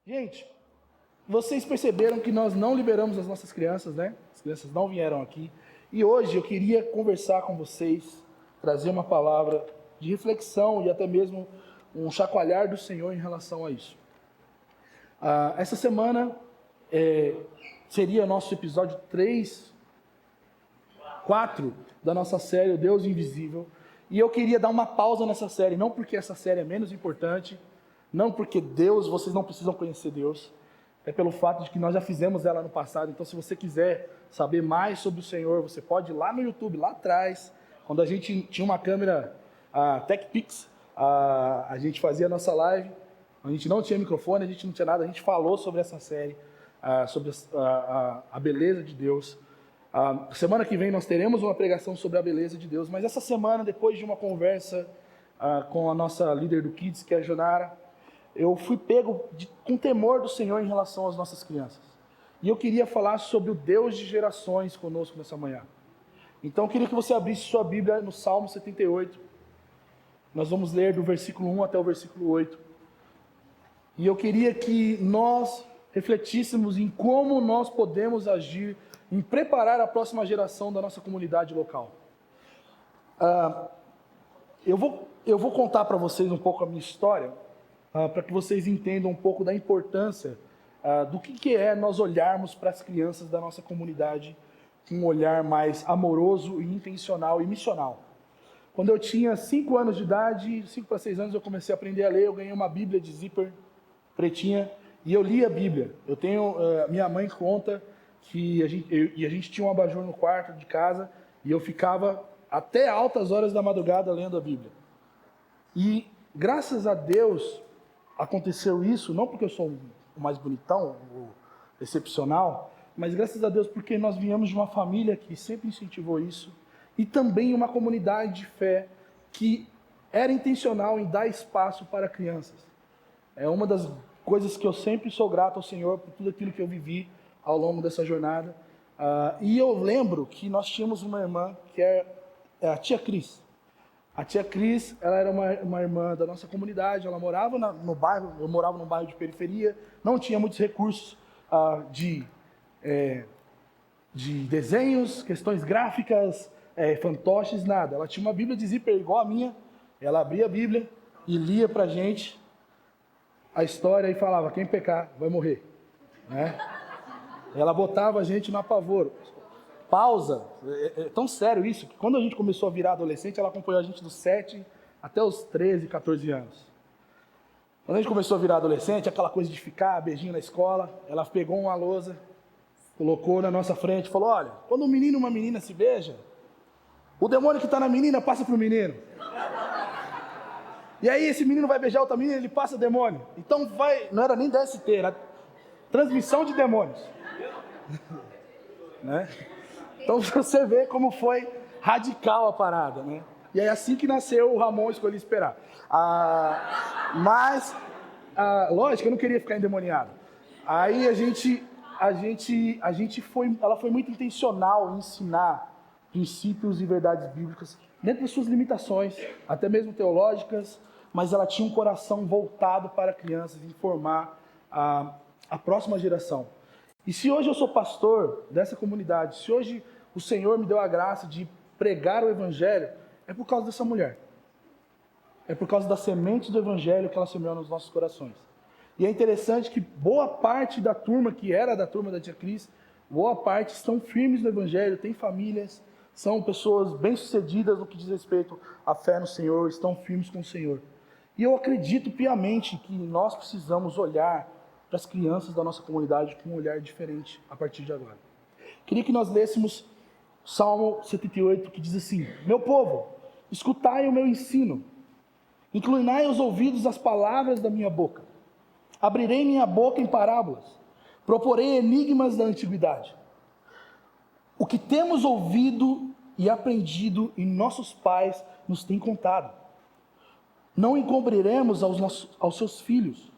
Gente, vocês perceberam que nós não liberamos as nossas crianças, né? As crianças não vieram aqui. E hoje eu queria conversar com vocês, trazer uma palavra de reflexão e até mesmo um chacoalhar do Senhor em relação a isso. Essa semana seria nosso episódio 4 da nossa série O Deus Invisível. E eu queria dar uma pausa nessa série, não porque essa série é menos importante, não porque vocês não precisam conhecer Deus, é pelo fato de que nós já fizemos ela no passado. Então, se você quiser saber mais sobre o Senhor, você pode ir lá no YouTube, lá atrás, quando a gente tinha uma câmera TechPix, a gente fazia a nossa live, a gente não tinha microfone, a gente não tinha nada, a gente falou sobre essa série, sobre a beleza de Deus. Semana que vem nós teremos uma pregação sobre a beleza de Deus, mas essa semana, depois de uma conversa com a nossa líder do Kids, que é a Jonara, eu fui pego com temor do Senhor em relação às nossas crianças. E eu queria falar sobre o Deus de gerações conosco nessa manhã. Então eu queria que você abrisse sua Bíblia no Salmo 78. Nós vamos ler do versículo 1 até o versículo 8. E eu queria que nós refletíssemos em como nós podemos agir em preparar a próxima geração da nossa comunidade local. Eu vou contar para vocês um pouco a minha história, para que vocês entendam um pouco da importância do que é nós olharmos para as crianças da nossa comunidade com um olhar mais amoroso e intencional e missional. Quando eu tinha 5 anos de idade, 5 para 6 anos, eu comecei a aprender a ler. Eu ganhei uma Bíblia de zíper pretinha e eu li a Bíblia. Minha mãe conta que a gente tinha um abajur no quarto de casa e eu ficava até altas horas da madrugada lendo a Bíblia. E graças a Deus aconteceu isso, não porque eu sou o mais bonitão, o excepcional, mas graças a Deus porque nós viemos de uma família que sempre incentivou isso e também uma comunidade de fé que era intencional em dar espaço para crianças. É uma das coisas que eu sempre sou grato ao Senhor por tudo aquilo que eu vivi ao longo dessa jornada. E eu lembro que nós tínhamos uma irmã que é a tia Cris. A tia Cris, ela era uma irmã da nossa comunidade, ela morava no bairro, eu morava num bairro de periferia, não tinha muitos recursos de desenhos, questões gráficas, fantoches, nada. Ela tinha uma Bíblia de zíper igual a minha, ela abria a Bíblia e lia pra gente a história e falava, quem pecar vai morrer, né? Ela botava a gente no apavoro. Pausa, é tão sério isso, que quando a gente começou a virar adolescente, ela acompanhou a gente dos 7 até os 13, 14 anos. Quando a gente começou a virar adolescente, aquela coisa de ficar, beijinho na escola, ela pegou uma lousa, colocou na nossa frente e falou, olha, quando um menino e uma menina se beijam, o demônio que está na menina passa para o menino. E aí esse menino vai beijar outra menina, ele passa demônio. Então não era nem DST, era transmissão de demônios. Né? Então você vê como foi radical a parada, né? E é assim que nasceu o Ramon Escolhi Esperar. Lógico, eu não queria ficar endemoniado. Aí ela foi muito intencional em ensinar princípios e verdades bíblicas dentro das suas limitações, até mesmo teológicas, mas ela tinha um coração voltado para crianças e formar a próxima geração. E se hoje eu sou pastor dessa comunidade, se hoje o Senhor me deu a graça de pregar o Evangelho, é por causa dessa mulher. É por causa da semente do Evangelho que ela semeou nos nossos corações. E é interessante que boa parte da turma, que era da turma da tia Cris, boa parte estão firmes no Evangelho, têm famílias, são pessoas bem-sucedidas no que diz respeito à fé no Senhor, estão firmes com o Senhor. E eu acredito piamente que nós precisamos olhar para as crianças da nossa comunidade com um olhar diferente a partir de agora. Queria que nós lêssemos Salmo 78, que diz assim, meu povo, escutai o meu ensino, inclinai os ouvidos às palavras da minha boca, abrirei minha boca em parábolas, proporei enigmas da antiguidade. O que temos ouvido e aprendido e nossos pais nos têm contado, não encobriremos aos seus filhos,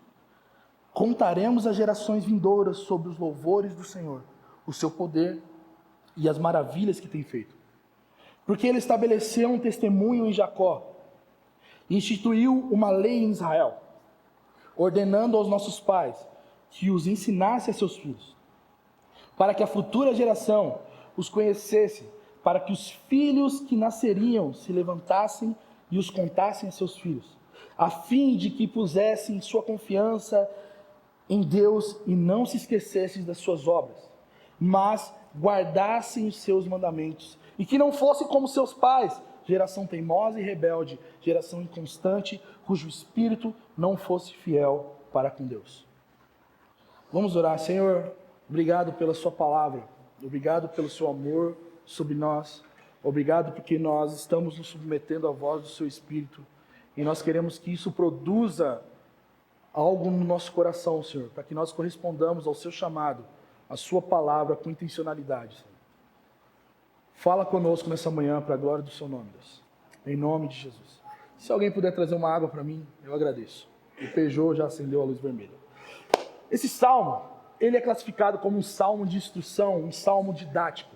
contaremos às gerações vindouras sobre os louvores do Senhor, o seu poder e as maravilhas que tem feito. Porque ele estabeleceu um testemunho em Jacó, instituiu uma lei em Israel, ordenando aos nossos pais que os ensinasse a seus filhos, para que a futura geração os conhecesse, para que os filhos que nasceriam se levantassem e os contassem a seus filhos, a fim de que pusessem sua confiança em Deus e não se esquecessem das suas obras, mas guardassem os seus mandamentos, e que não fossem como seus pais, geração teimosa e rebelde, geração inconstante, cujo espírito não fosse fiel para com Deus. Vamos orar. Senhor, obrigado pela sua palavra, obrigado pelo seu amor sobre nós, obrigado porque nós estamos nos submetendo à voz do seu Espírito, e nós queremos que isso produza algo no nosso coração, Senhor, para que nós correspondamos ao seu chamado, à sua palavra com intencionalidade, Senhor. Fala conosco nessa manhã para a glória do seu nome, Deus. Em nome de Jesus. Se alguém puder trazer uma água para mim, eu agradeço. O Peugeot já acendeu a luz vermelha. Esse salmo, ele é classificado como um salmo de instrução, um salmo didático.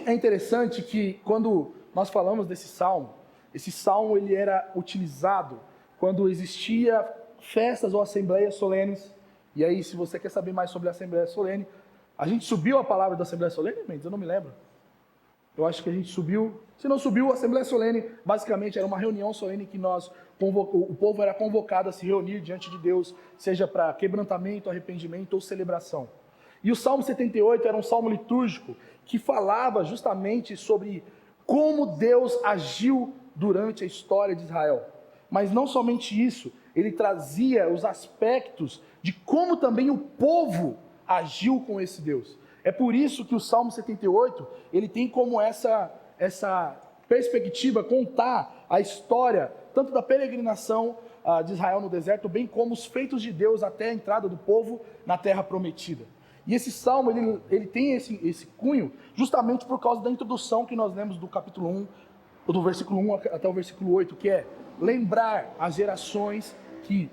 É interessante que quando nós falamos desse salmo, esse salmo ele era utilizado quando existia festas ou assembleias solenes. E aí, se você quer saber mais sobre a assembleia solene, a gente subiu a palavra da assembleia solene, Mendes? Eu não me lembro. Eu acho que a gente subiu. Se não subiu, a assembleia solene, basicamente, era uma reunião solene que o povo era convocado a se reunir diante de Deus, seja para quebrantamento, arrependimento ou celebração. E o Salmo 78 era um salmo litúrgico que falava justamente sobre como Deus agiu durante a história de Israel. Mas não somente isso, ele trazia os aspectos de como também o povo agiu com esse Deus. É por isso que o Salmo 78, ele tem como essa perspectiva contar a história, tanto da peregrinação de Israel no deserto, bem como os feitos de Deus até a entrada do povo na terra prometida. E esse salmo, ele tem esse cunho justamente por causa da introdução que nós lemos do capítulo 1, do versículo 1 até o versículo 8, que é lembrar as gerações que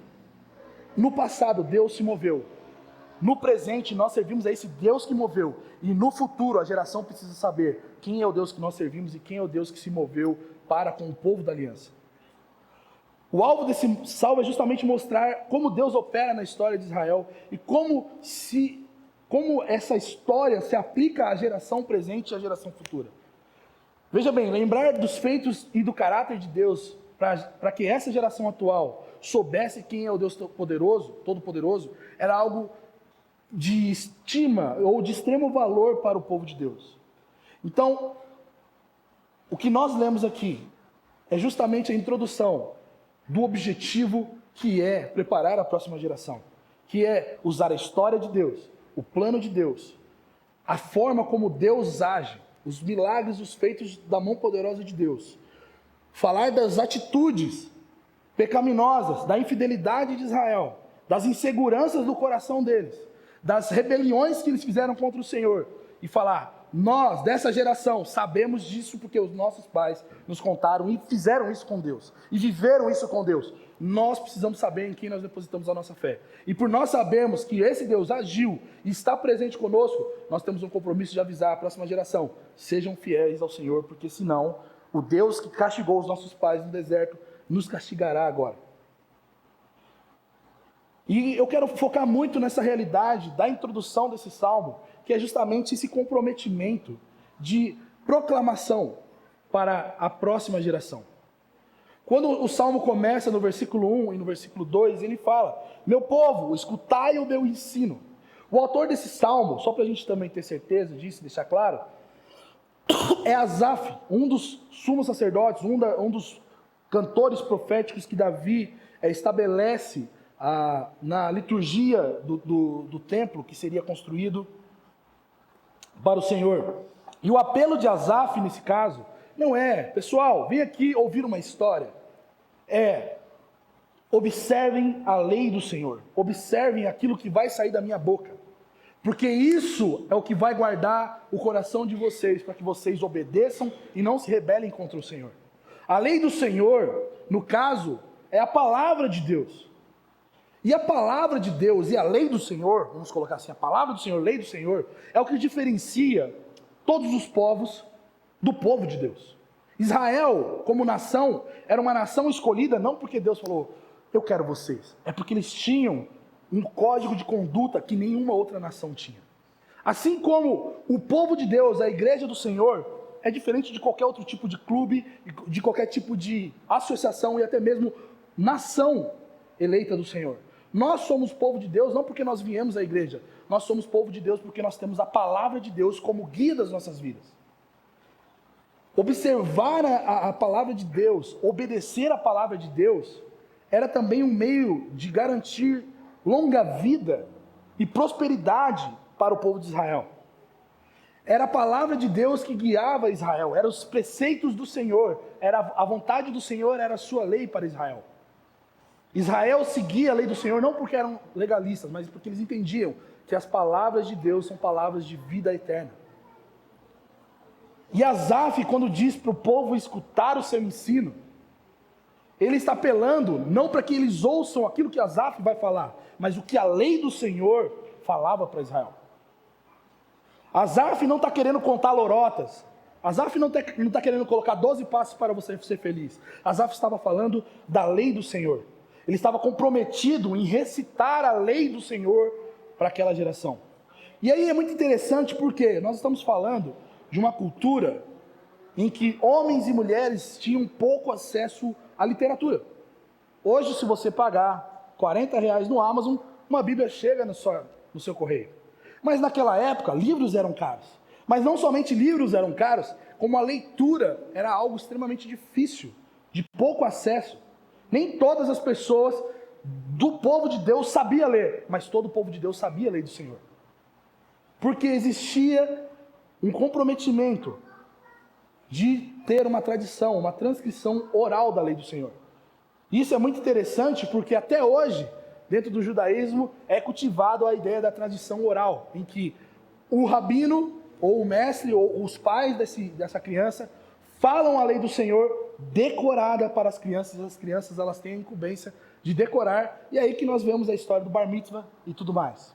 no passado Deus se moveu. No presente nós servimos a esse Deus que moveu. E no futuro a geração precisa saber quem é o Deus que nós servimos e quem é o Deus que se moveu para com o povo da aliança. O alvo desse salmo é justamente mostrar como Deus opera na história de Israel e como essa história se aplica à geração presente e à geração futura. Veja bem, lembrar dos feitos e do caráter de Deus para que essa geração atual soubesse quem é o Deus Todo-Poderoso, era algo de estima ou de extremo valor para o povo de Deus. Então, o que nós lemos aqui é justamente a introdução do objetivo que é preparar a próxima geração, que é usar a história de Deus, o plano de Deus, a forma como Deus age, os milagres, os feitos da mão poderosa de Deus, falar das atitudes pecaminosas, da infidelidade de Israel, das inseguranças do coração deles, das rebeliões que eles fizeram contra o Senhor, e falar, nós, dessa geração, sabemos disso porque os nossos pais nos contaram e fizeram isso com Deus, e viveram isso com Deus. Nós precisamos saber em quem nós depositamos a nossa fé. E por nós sabermos que esse Deus agiu e está presente conosco, nós temos um compromisso de avisar a próxima geração, sejam fiéis ao Senhor, porque senão, o Deus que castigou os nossos pais no deserto, nos castigará agora. E eu quero focar muito nessa realidade da introdução desse salmo, que é justamente esse comprometimento de proclamação para a próxima geração. Quando o salmo começa no versículo 1 e no versículo 2, ele fala, meu povo, escutai o meu ensino. O autor desse salmo, só para a gente também ter certeza disso, deixar claro, é Asaf, um dos sumos sacerdotes, um dos cantores proféticos que Davi estabelece na liturgia do templo que seria construído para o Senhor. E o apelo de Asaf nesse caso não é, pessoal, vem aqui ouvir uma história. Observem a lei do Senhor, observem aquilo que vai sair da minha boca, porque isso é o que vai guardar o coração de vocês, para que vocês obedeçam e não se rebelem contra o Senhor. A lei do Senhor, no caso, é a palavra de Deus. E a palavra de Deus e a lei do Senhor, vamos colocar assim, a palavra do Senhor, lei do Senhor, é o que diferencia todos os povos do povo de Deus. Israel, como nação, era uma nação escolhida não porque Deus falou, eu quero vocês, é porque eles tinham um código de conduta que nenhuma outra nação tinha. Assim como o povo de Deus, a igreja do Senhor, é diferente de qualquer outro tipo de clube, de qualquer tipo de associação e até mesmo nação eleita do Senhor. Nós somos povo de Deus não porque nós viemos à igreja, nós somos povo de Deus porque nós temos a palavra de Deus como guia das nossas vidas. Observar a palavra de Deus, obedecer a palavra de Deus, era também um meio de garantir longa vida e prosperidade para o povo de Israel. Era a palavra de Deus que guiava Israel, eram os preceitos do Senhor, era a vontade do Senhor, era a sua lei para Israel. Israel seguia a lei do Senhor não porque eram legalistas, mas porque eles entendiam que as palavras de Deus são palavras de vida eterna. E Asaf, quando diz para o povo escutar o seu ensino, ele está apelando não para que eles ouçam aquilo que Asaf vai falar, mas o que a lei do Senhor falava para Israel. Asaf não está querendo contar lorotas. Asaf não está querendo colocar 12 passos para você ser feliz. Asaf estava falando da lei do Senhor. Ele estava comprometido em recitar a lei do Senhor para aquela geração. E aí é muito interessante porque nós estamos falando de uma cultura em que homens e mulheres tinham pouco acesso à literatura. Hoje, se você pagar R$40 no Amazon, uma Bíblia chega no seu correio. Mas naquela época, livros eram caros. Mas não somente livros eram caros, como a leitura era algo extremamente difícil, de pouco acesso. Nem todas as pessoas do povo de Deus sabiam ler, mas todo o povo de Deus sabia a lei do Senhor. Porque existia um comprometimento de ter uma tradição, uma transcrição oral da lei do Senhor. Isso é muito interessante porque até hoje, dentro do judaísmo, é cultivado a ideia da tradição oral, em que o rabino, ou o mestre, ou os pais dessa criança, falam a lei do Senhor decorada para as crianças elas têm a incumbência de decorar, e é aí que nós vemos a história do bar mitzvah e tudo mais.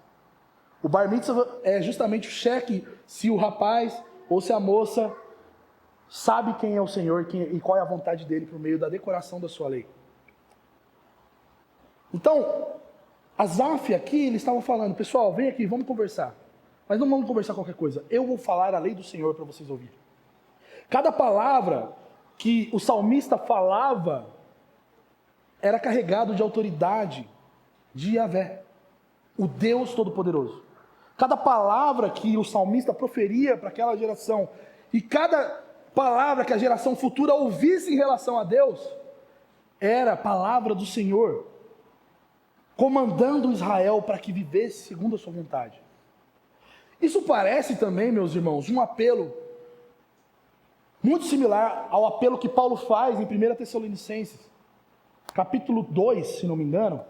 O bar mitzvah é justamente o cheque se o rapaz ou se a moça sabe quem é o Senhor e qual é a vontade dele por meio da decoração da sua lei. Então, Asaf aqui, ele estava falando, pessoal, vem aqui, vamos conversar. Mas não vamos conversar qualquer coisa, eu vou falar a lei do Senhor para vocês ouvirem. Cada palavra que o salmista falava era carregado de autoridade de Yahvé, o Deus Todo-Poderoso. Cada palavra que o salmista proferia para aquela geração e cada palavra que a geração futura ouvisse em relação a Deus era a palavra do Senhor, comandando Israel para que vivesse segundo a sua vontade. Isso parece também, meus irmãos, um apelo muito similar ao apelo que Paulo faz em 1 Tessalonicenses, capítulo 2, se não me engano.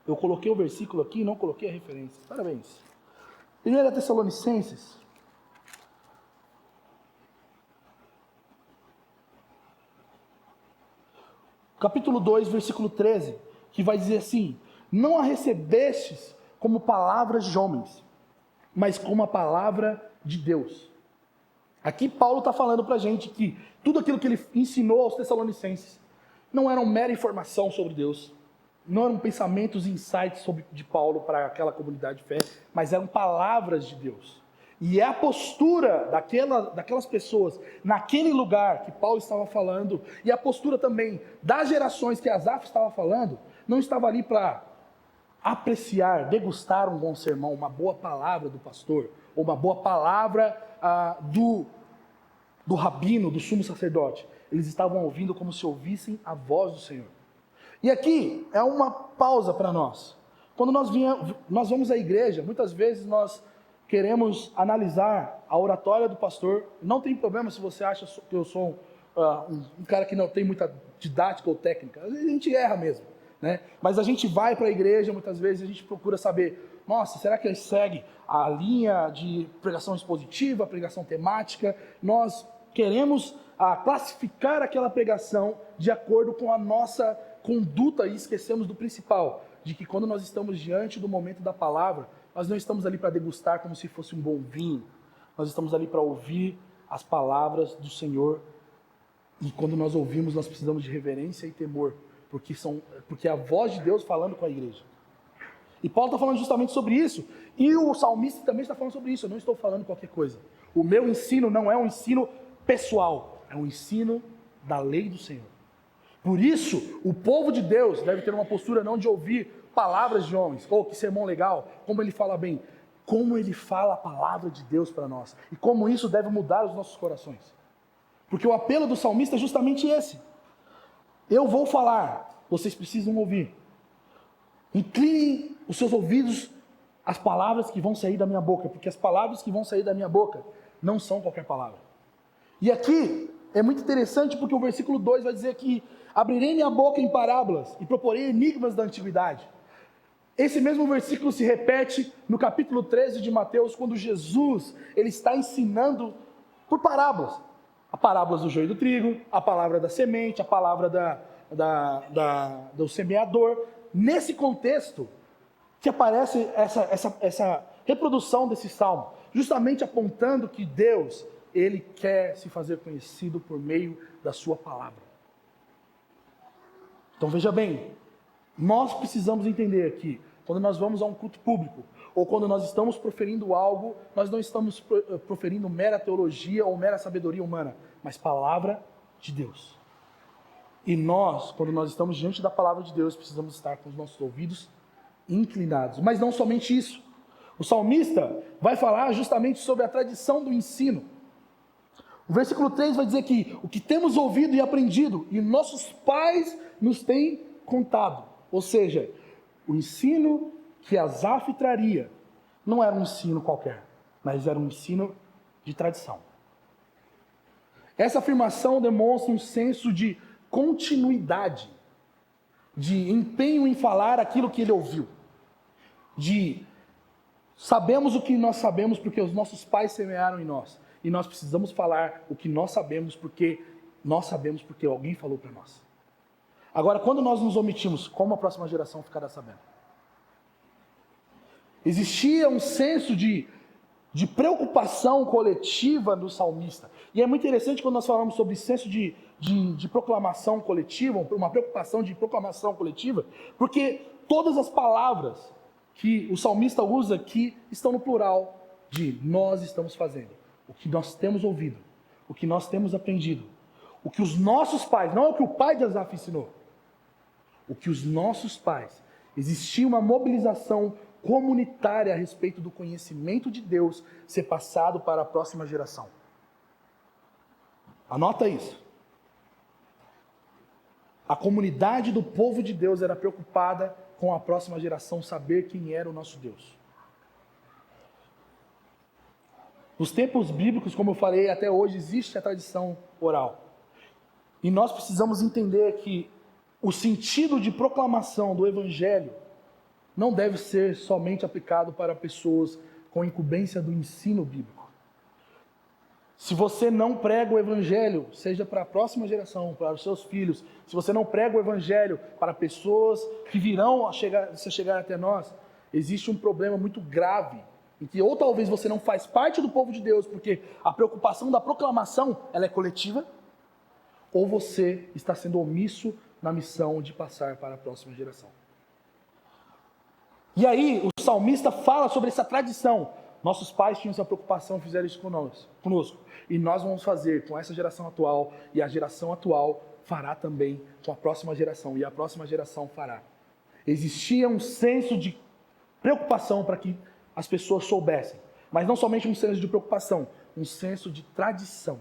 Eu coloquei o versículo aqui e não coloquei a referência. Parabéns. 1 Tessalonicenses, capítulo 2, versículo 13, que vai dizer assim: não a recebestes como palavras de homens, mas como a palavra de Deus. Aqui Paulo está falando para a gente que tudo aquilo que ele ensinou aos Tessalonicenses não era uma mera informação sobre Deus, não eram pensamentos e insights de Paulo para aquela comunidade de fé, mas eram palavras de Deus. E é a postura daquelas pessoas naquele lugar que Paulo estava falando, e a postura também das gerações que Asaf estava falando, não estava ali para apreciar, degustar um bom sermão, uma boa palavra do pastor, ou uma boa palavra do rabino, do sumo sacerdote. Eles estavam ouvindo como se ouvissem a voz do Senhor. E aqui é uma pausa para nós. Quando nós vamos à igreja, muitas vezes nós queremos analisar a oratória do pastor. Não tem problema se você acha que eu sou um cara que não tem muita didática ou técnica. A gente erra mesmo, né? Mas a gente vai para a igreja, muitas vezes a gente procura saber, nossa, será que ele segue a linha de pregação expositiva, pregação temática? Nós queremos classificar aquela pregação de acordo com a nossa conduta e esquecemos do principal, de que quando nós estamos diante do momento da palavra, nós não estamos ali para degustar como se fosse um bom vinho, nós estamos ali para ouvir as palavras do Senhor, e quando nós ouvimos, nós precisamos de reverência e temor, porque é a voz de Deus falando com a igreja. E Paulo está falando justamente sobre isso. E o salmista também está falando sobre isso. Eu não estou falando qualquer coisa. O meu ensino não é um ensino pessoal, é um ensino da lei do Senhor. Por isso, o povo de Deus deve ter uma postura não de ouvir palavras de homens, ou que sermão legal, como ele fala bem, como ele fala a palavra de Deus para nós, e como isso deve mudar os nossos corações. Porque o apelo do salmista é justamente esse. Eu vou falar, vocês precisam ouvir. Inclinem os seus ouvidos às palavras que vão sair da minha boca, porque as palavras que vão sair da minha boca não são qualquer palavra. E aqui é muito interessante porque o versículo 2 vai dizer que abrirei minha boca em parábolas e proporei enigmas da antiguidade. Esse mesmo versículo se repete no capítulo 13 de Mateus, quando Jesus ele está ensinando por parábolas. A parábola do joio e do trigo, a palavra da semente, a palavra do semeador. Nesse contexto que aparece essa reprodução desse salmo, justamente apontando que Deus, ele quer se fazer conhecido por meio da sua palavra. Então veja bem, nós precisamos entender que quando nós vamos a um culto público, ou quando nós estamos proferindo algo, nós não estamos proferindo mera teologia ou mera sabedoria humana, mas palavra de Deus. E nós, quando nós estamos diante da palavra de Deus, precisamos estar com os nossos ouvidos inclinados. Mas não somente isso. O salmista vai falar justamente sobre a tradição do ensino. O versículo 3 vai dizer que o que temos ouvido e aprendido, e nossos pais nos têm contado. Ou seja, o ensino que Asaf traria não era um ensino qualquer, mas era um ensino de tradição. Essa afirmação demonstra um senso de continuidade, de empenho em falar aquilo que ele ouviu, de sabemos o que nós sabemos porque os nossos pais semearam em nós, e nós precisamos falar o que nós sabemos porque alguém falou para nós. Agora, quando nós nos omitimos, como a próxima geração ficará sabendo? Existia um senso de preocupação coletiva no salmista. E é muito interessante quando nós falamos sobre senso de proclamação coletiva, uma preocupação de proclamação coletiva, porque todas as palavras que o salmista usa aqui estão no plural de nós estamos fazendo. O que nós temos ouvido, o que nós temos aprendido, o que os nossos pais, não é o que o pai de Asaf ensinou, o que os nossos pais, existia uma mobilização comunitária a respeito do conhecimento de Deus ser passado para a próxima geração. Anota isso. A comunidade do povo de Deus era preocupada com a próxima geração saber quem era o nosso Deus. Nos tempos bíblicos, como eu falei, até hoje existe a tradição oral. E nós precisamos entender que o sentido de proclamação do Evangelho não deve ser somente aplicado para pessoas com incumbência do ensino bíblico. Se você não prega o Evangelho, seja para a próxima geração, para os seus filhos, se você não prega o Evangelho para pessoas que virão a chegar até nós, existe um problema muito grave, em que ou talvez você não faz parte do povo de Deus, porque a preocupação da proclamação ela é coletiva, ou você está sendo omisso na missão de passar para a próxima geração. E aí, o salmista fala sobre essa tradição. Nossos pais tinham essa preocupação, fizeram isso conosco. E nós vamos fazer com essa geração atual, e a geração atual fará também com a próxima geração, e a próxima geração fará. Existia um senso de preocupação para que as pessoas soubessem, mas não somente um senso de preocupação, um senso de tradição,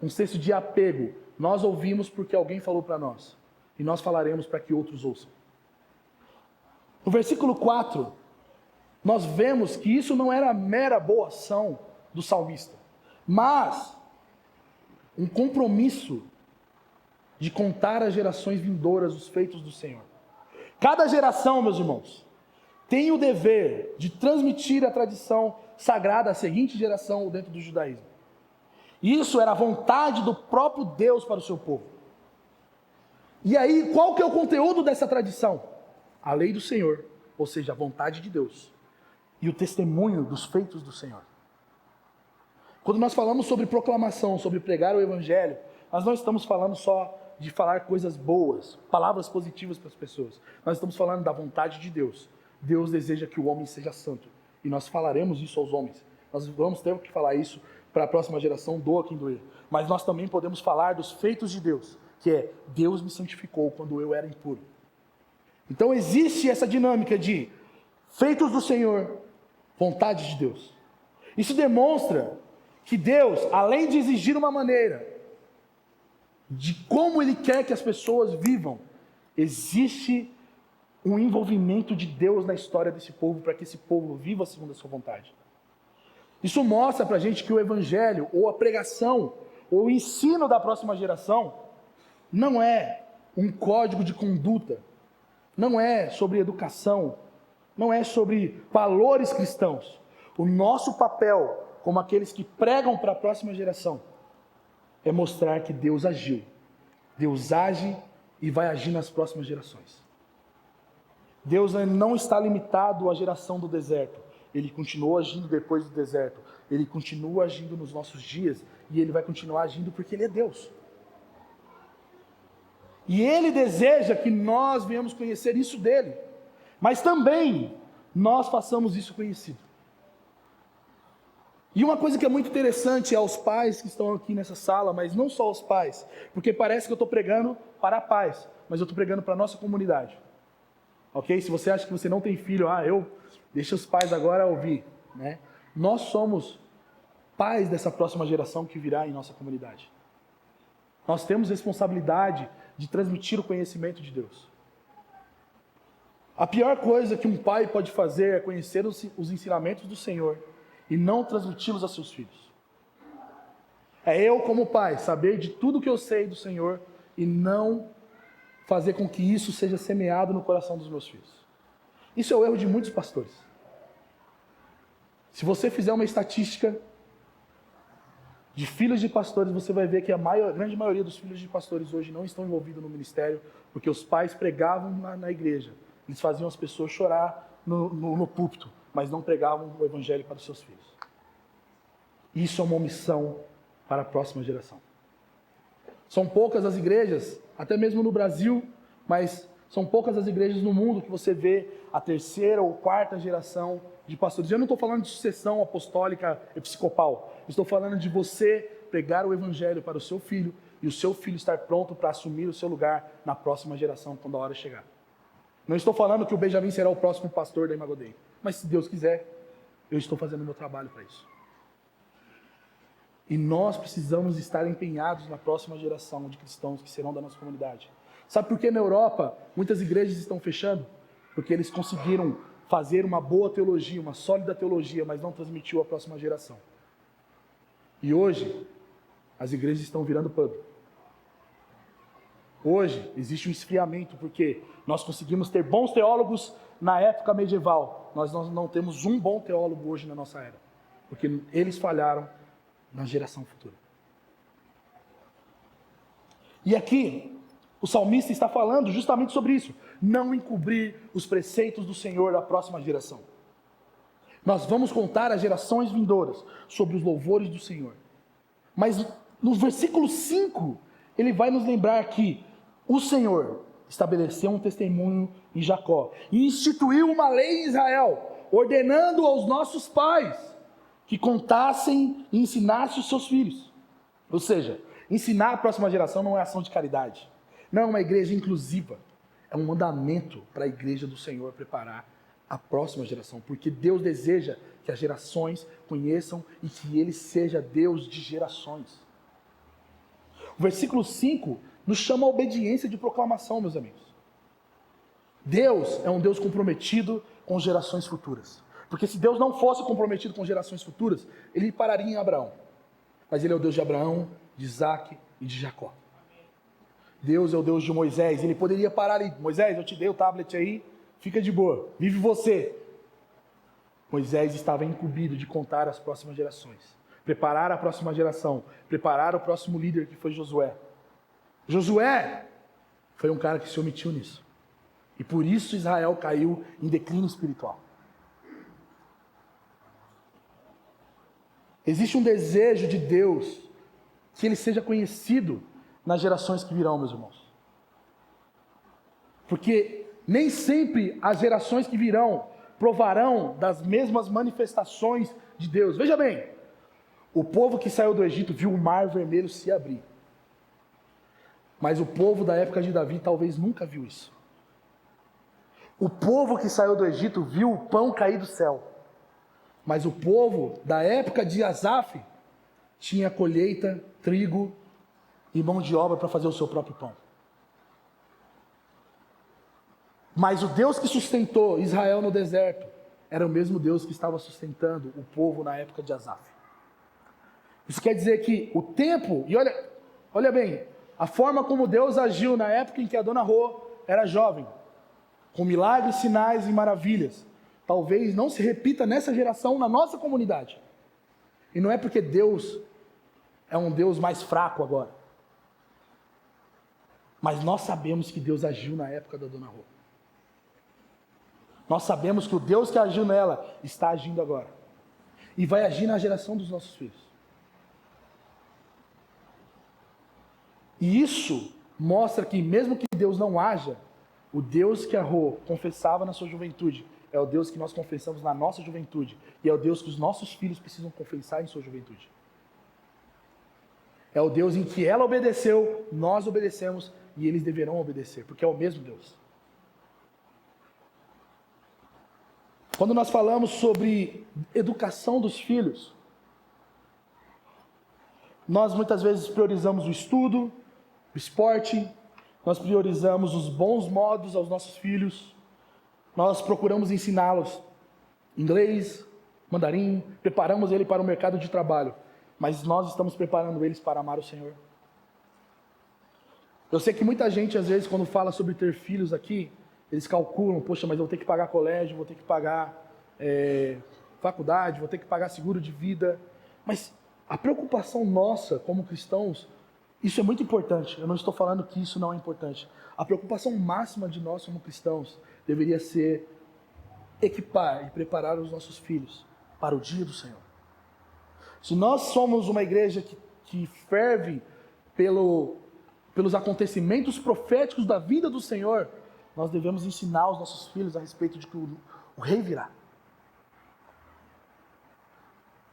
um senso de apego. Nós ouvimos porque alguém falou para nós, e nós falaremos para que outros ouçam. No versículo 4, nós vemos que isso não era mera boa ação do salmista, mas um compromisso de contar às gerações vindouras os feitos do Senhor. Cada geração, meus irmãos, tem o dever de transmitir a tradição sagrada à seguinte geração dentro do judaísmo. Isso era a vontade do próprio Deus para o seu povo. E aí, qual que é o conteúdo dessa tradição? A lei do Senhor, ou seja, a vontade de Deus, e o testemunho dos feitos do Senhor. Quando nós falamos sobre proclamação, sobre pregar o Evangelho, nós não estamos falando só de falar coisas boas, palavras positivas para as pessoas. Nós estamos falando da vontade de Deus, Deus deseja que o homem seja santo. E nós falaremos isso aos homens. Nós vamos ter que falar isso para a próxima geração, doa quem doer. Mas nós também podemos falar dos feitos de Deus, que é, Deus me santificou quando eu era impuro. Então existe essa dinâmica de feitos do Senhor, vontade de Deus. Isso demonstra que Deus, além de exigir uma maneira de como Ele quer que as pessoas vivam, existe um envolvimento de Deus na história desse povo, para que esse povo viva segundo a sua vontade. Isso mostra para a gente que o evangelho, ou a pregação, ou o ensino da próxima geração, não é um código de conduta, não é sobre educação, não é sobre valores cristãos. O nosso papel, como aqueles que pregam para a próxima geração, é mostrar que Deus agiu. Deus age e vai agir nas próximas gerações. Deus não está limitado à geração do deserto. Ele continuou agindo depois do deserto. Ele continua agindo nos nossos dias. E Ele vai continuar agindo porque Ele é Deus. E Ele deseja que nós venhamos conhecer isso dEle. Mas também nós façamos isso conhecido. E uma coisa que é muito interessante é aos pais que estão aqui nessa sala, mas não só aos pais, porque parece que eu estou pregando para pais, mas eu estou pregando para a nossa comunidade. Ok? Se você acha que você não tem filho, deixa os pais agora ouvir. Né? Nós somos pais dessa próxima geração que virá em nossa comunidade. Nós temos responsabilidade de transmitir o conhecimento de Deus. A pior coisa que um pai pode fazer é conhecer os ensinamentos do Senhor e não transmiti-los a seus filhos. É eu, como pai, saber de tudo que eu sei do Senhor e não fazer com que isso seja semeado no coração dos meus filhos. Isso é o erro de muitos pastores. Se você fizer uma estatística de filhos de pastores, você vai ver que a grande maioria dos filhos de pastores hoje não estão envolvidos no ministério, porque os pais pregavam na igreja. Eles faziam as pessoas chorar no púlpito, mas não pregavam o evangelho para os seus filhos. Isso é uma omissão para a próxima geração. São poucas as igrejas, até mesmo no Brasil, mas são poucas as igrejas no mundo que você vê a terceira ou quarta geração de pastores. Eu não estou falando de sucessão apostólica episcopal. Estou falando de você pregar o evangelho para o seu filho e o seu filho estar pronto para assumir o seu lugar na próxima geração, quando a hora chegar. Não estou falando que o Benjamin será o próximo pastor da Imagodei, mas se Deus quiser, eu estou fazendo o meu trabalho para isso. E nós precisamos estar empenhados na próxima geração de cristãos que serão da nossa comunidade. Sabe por que na Europa muitas igrejas estão fechando? Porque eles conseguiram fazer uma boa teologia, uma sólida teologia, mas não transmitiu à próxima geração. E hoje, as igrejas estão virando pub. Hoje, existe um esfriamento, porque nós conseguimos ter bons teólogos na época medieval. Nós não temos um bom teólogo hoje na nossa era, porque eles falharam na geração futura. E aqui, o salmista está falando justamente sobre isso. Não encobrir os preceitos do Senhor da próxima geração. Nós vamos contar às gerações vindouras sobre os louvores do Senhor. Mas no versículo 5, ele vai nos lembrar que o Senhor estabeleceu um testemunho em Jacó e instituiu uma lei em Israel, ordenando aos nossos pais que contassem e ensinassem os seus filhos. Ou seja, ensinar a próxima geração não é ação de caridade, não é uma igreja inclusiva, é um mandamento para a igreja do Senhor preparar a próxima geração, porque Deus deseja que as gerações conheçam e que Ele seja Deus de gerações. O versículo 5 nos chama a obediência de proclamação, meus amigos. Deus é um Deus comprometido com gerações futuras. Porque se Deus não fosse comprometido com gerações futuras, Ele pararia em Abraão. Mas Ele é o Deus de Abraão, de Isaac e de Jacó. Deus é o Deus de Moisés. Ele poderia parar ali. Moisés, eu te dei o tablet aí, fica de boa, vive você. Moisés estava incumbido de contar as próximas gerações, preparar a próxima geração, preparar o próximo líder, que foi Josué. Josué foi um cara que se omitiu nisso. E por isso Israel caiu em declínio espiritual. Existe um desejo de Deus que Ele seja conhecido nas gerações que virão, meus irmãos. Porque nem sempre as gerações que virão provarão das mesmas manifestações de Deus. Veja bem, o povo que saiu do Egito viu o mar vermelho se abrir. Mas o povo da época de Davi talvez nunca viu isso. O povo que saiu do Egito viu o pão cair do céu. Mas o povo da época de Asaf tinha colheita, trigo e mão de obra para fazer o seu próprio pão. Mas o Deus que sustentou Israel no deserto era o mesmo Deus que estava sustentando o povo na época de Asaf. Isso quer dizer que o tempo, e olha bem, a forma como Deus agiu na época em que a dona Rô era jovem, com milagres, sinais e maravilhas, talvez não se repita nessa geração, na nossa comunidade. E não é porque Deus é um Deus mais fraco agora. Mas nós sabemos que Deus agiu na época da dona Rô. Nós sabemos que o Deus que agiu nela está agindo agora. E vai agir na geração dos nossos filhos. E isso mostra que mesmo que Deus não haja, o Deus que a Rô confessava na sua juventude é o Deus que nós confessamos na nossa juventude. E é o Deus que os nossos filhos precisam confessar em sua juventude. É o Deus em que ela obedeceu, nós obedecemos e eles deverão obedecer, porque é o mesmo Deus. Quando nós falamos sobre educação dos filhos, nós muitas vezes priorizamos o estudo, o esporte, nós priorizamos os bons modos aos nossos filhos, nós procuramos ensiná-los inglês, mandarim, preparamos ele para o mercado de trabalho, mas nós estamos preparando eles para amar o Senhor. Eu sei que muita gente, às vezes, quando fala sobre ter filhos aqui, eles calculam, poxa, mas eu vou ter que pagar colégio, vou ter que pagar faculdade, vou ter que pagar seguro de vida. Mas a preocupação nossa como cristãos, isso é muito importante. Eu não estou falando que isso não é importante. A preocupação máxima de nós como cristãos deveria ser equipar e preparar os nossos filhos para o dia do Senhor. Se nós somos uma igreja que ferve pelos acontecimentos proféticos da vida do Senhor, nós devemos ensinar os nossos filhos a respeito de que o rei virá.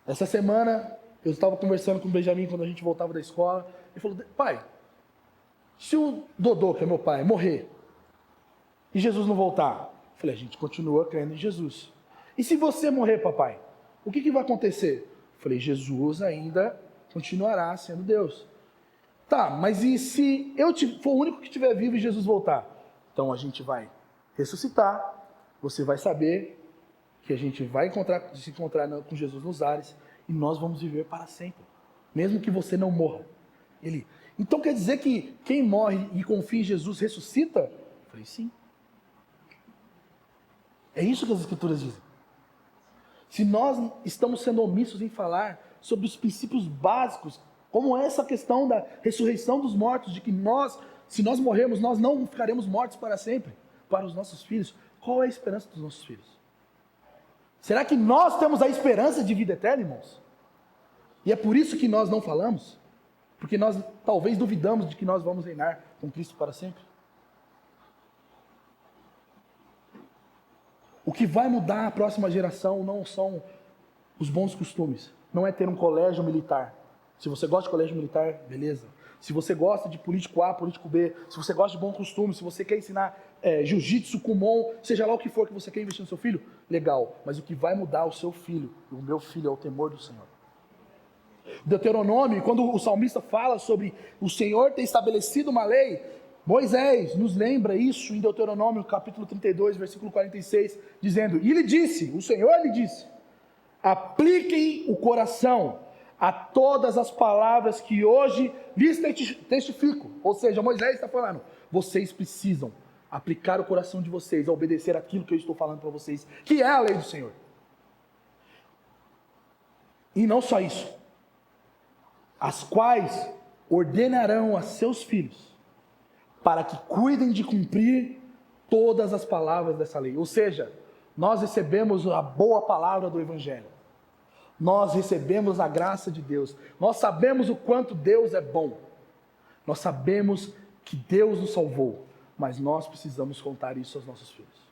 Essa semana, eu estava conversando com o Benjamin quando a gente voltava da escola. Ele falou, pai, se o Dodô, que é meu pai, morrer e Jesus não voltar? Eu falei, a gente continua crendo em Jesus. E se você morrer, papai, o que vai acontecer? Eu falei, Jesus ainda continuará sendo Deus. Tá, mas e se eu for o único que estiver vivo e Jesus voltar? Então a gente vai ressuscitar, você vai saber que a gente vai se encontrar com Jesus nos ares e nós vamos viver para sempre, mesmo que você não morra. Então quer dizer que quem morre e confia em Jesus ressuscita? Eu falei, sim. É isso que as Escrituras dizem. Se nós estamos sendo omissos em falar sobre os princípios básicos, como essa questão da ressurreição dos mortos, de que se nós morrermos, nós não ficaremos mortos para sempre, para os nossos filhos, qual é a esperança dos nossos filhos? Será que nós temos a esperança de vida eterna, irmãos? E é por isso que nós não falamos? Porque nós talvez duvidamos de que nós vamos reinar com Cristo para sempre? O que vai mudar a próxima geração não são os bons costumes, não é ter um colégio militar. Se você gosta de colégio militar, beleza. Se você gosta de político A, político B, se você gosta de bom costume, se você quer ensinar jiu-jitsu, kumon, seja lá o que for que você quer investir no seu filho, legal. Mas o que vai mudar o seu filho, o meu filho, é o temor do Senhor. Deuteronômio, quando o salmista fala sobre o Senhor ter estabelecido uma lei, Moisés nos lembra isso em Deuteronômio, capítulo 32, versículo 46, dizendo, e ele disse, o Senhor lhe disse, apliquem o coração a todas as palavras que hoje lhes testifico. Ou seja, Moisés está falando, vocês precisam aplicar o coração de vocês a obedecer aquilo que eu estou falando para vocês, que é a lei do Senhor. E não só isso, as quais ordenarão a seus filhos, para que cuidem de cumprir todas as palavras dessa lei. Ou seja, nós recebemos a boa palavra do Evangelho. Nós recebemos a graça de Deus. Nós sabemos o quanto Deus é bom. Nós sabemos que Deus nos salvou. Mas nós precisamos contar isso aos nossos filhos.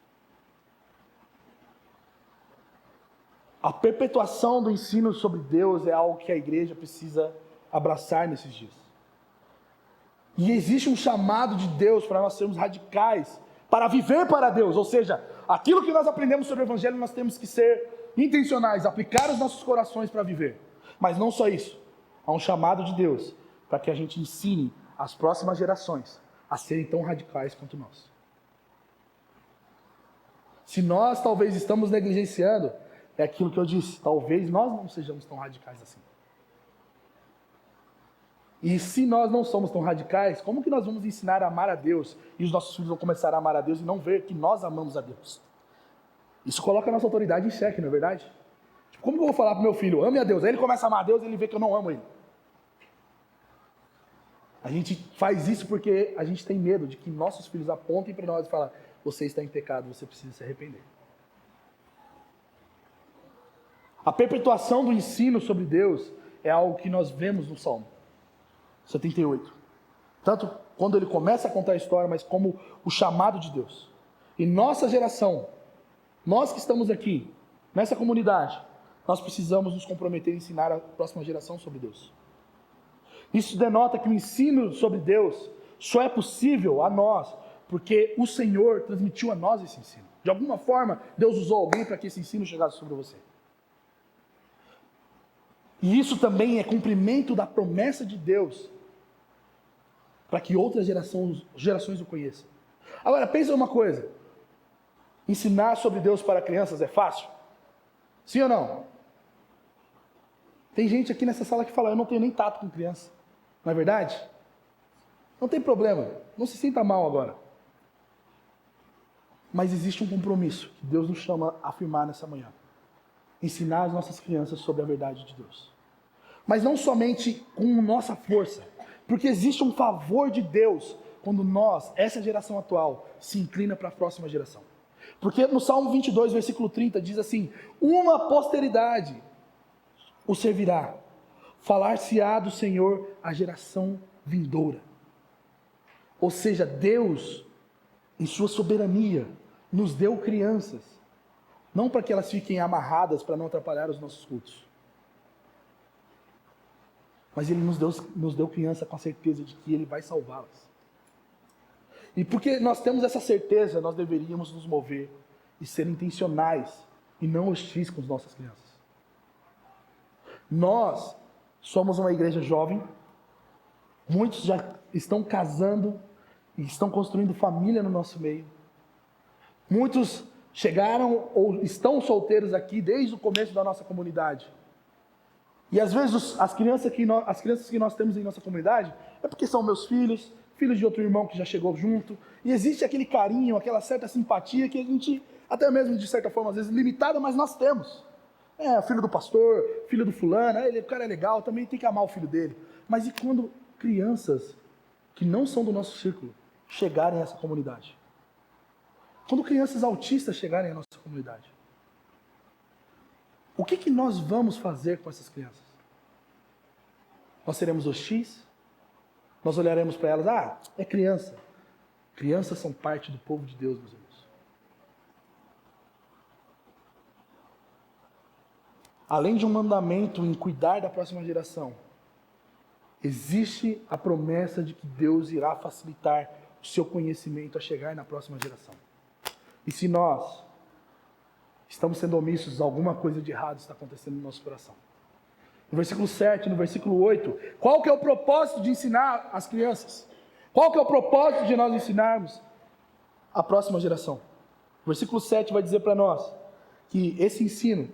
A perpetuação do ensino sobre Deus é algo que a igreja precisa abraçar nesses dias. E existe um chamado de Deus para nós sermos radicais, para viver para Deus, ou seja, aquilo que nós aprendemos sobre o Evangelho nós temos que ser intencionais, aplicar os nossos corações para viver. Mas não só isso, há um chamado de Deus para que a gente ensine as próximas gerações a serem tão radicais quanto nós. Se nós talvez estamos negligenciando, é aquilo que eu disse, talvez nós não sejamos tão radicais assim. E se nós não somos tão radicais, como que nós vamos ensinar a amar a Deus e os nossos filhos vão começar a amar a Deus e não ver que nós amamos a Deus? Isso coloca a nossa autoridade em xeque, não é verdade? Tipo, como que eu vou falar para o meu filho, ame a Deus? Aí ele começa a amar a Deus e ele vê que eu não amo ele. A gente faz isso porque a gente tem medo de que nossos filhos apontem para nós e falem, você está em pecado, você precisa se arrepender. A perpetuação do ensino sobre Deus é algo que nós vemos no Salmo 78. Tanto quando ele começa a contar a história, mas como o chamado de Deus. E nossa geração, nós que estamos aqui, nessa comunidade, nós precisamos nos comprometer a ensinar a próxima geração sobre Deus. Isso denota que o ensino sobre Deus só é possível a nós, porque o Senhor transmitiu a nós esse ensino. De alguma forma, Deus usou alguém para que esse ensino chegasse sobre você. E isso também é cumprimento da promessa de Deus, para que outras gerações o conheçam. Agora, pensa uma coisa. Ensinar sobre Deus para crianças é fácil? Sim ou não? Tem gente aqui nessa sala que fala, eu não tenho nem tato com criança. Não é verdade? Não tem problema. Não se sinta mal agora. Mas existe um compromisso que Deus nos chama a afirmar nessa manhã. Ensinar as nossas crianças sobre a verdade de Deus. Mas não somente com nossa força. Porque existe um favor de Deus quando nós, essa geração atual, se inclina para a próxima geração. Porque no Salmo 22, versículo 30, diz assim, uma posteridade o servirá, falar-se-á do Senhor a geração vindoura. Ou seja, Deus, em sua soberania, nos deu crianças, não para que elas fiquem amarradas para não atrapalhar os nossos cultos. Mas Ele nos deu criança com a certeza de que Ele vai salvá-las. E porque nós temos essa certeza, nós deveríamos nos mover e ser intencionais e não hostis com as nossas crianças. Nós somos uma igreja jovem, muitos já estão casando e estão construindo família no nosso meio. Muitos chegaram ou estão solteiros aqui desde o começo da nossa comunidade. E às vezes as crianças que nós temos em nossa comunidade é porque são meus filhos, filhos de outro irmão que já chegou junto. E existe aquele carinho, aquela certa simpatia que a gente, até mesmo de certa forma, às vezes limitada, mas nós temos. Filho do pastor, filho do fulano, o cara é legal, também tem que amar o filho dele. Mas e quando crianças que não são do nosso círculo chegarem a essa comunidade? Quando crianças autistas chegarem à nossa comunidade? O que nós vamos fazer com essas crianças? Nós seremos hostis? Nós olharemos para elas, é criança. Crianças são parte do povo de Deus, meus irmãos. Além de um mandamento em cuidar da próxima geração, existe a promessa de que Deus irá facilitar o seu conhecimento a chegar na próxima geração. E se nós estamos sendo omissos, alguma coisa de errado está acontecendo no nosso coração. No versículo 7, no versículo 8, qual que é o propósito de ensinar as crianças? Qual que é o propósito de nós ensinarmos a próxima geração? O versículo 7 vai dizer para nós que esse ensino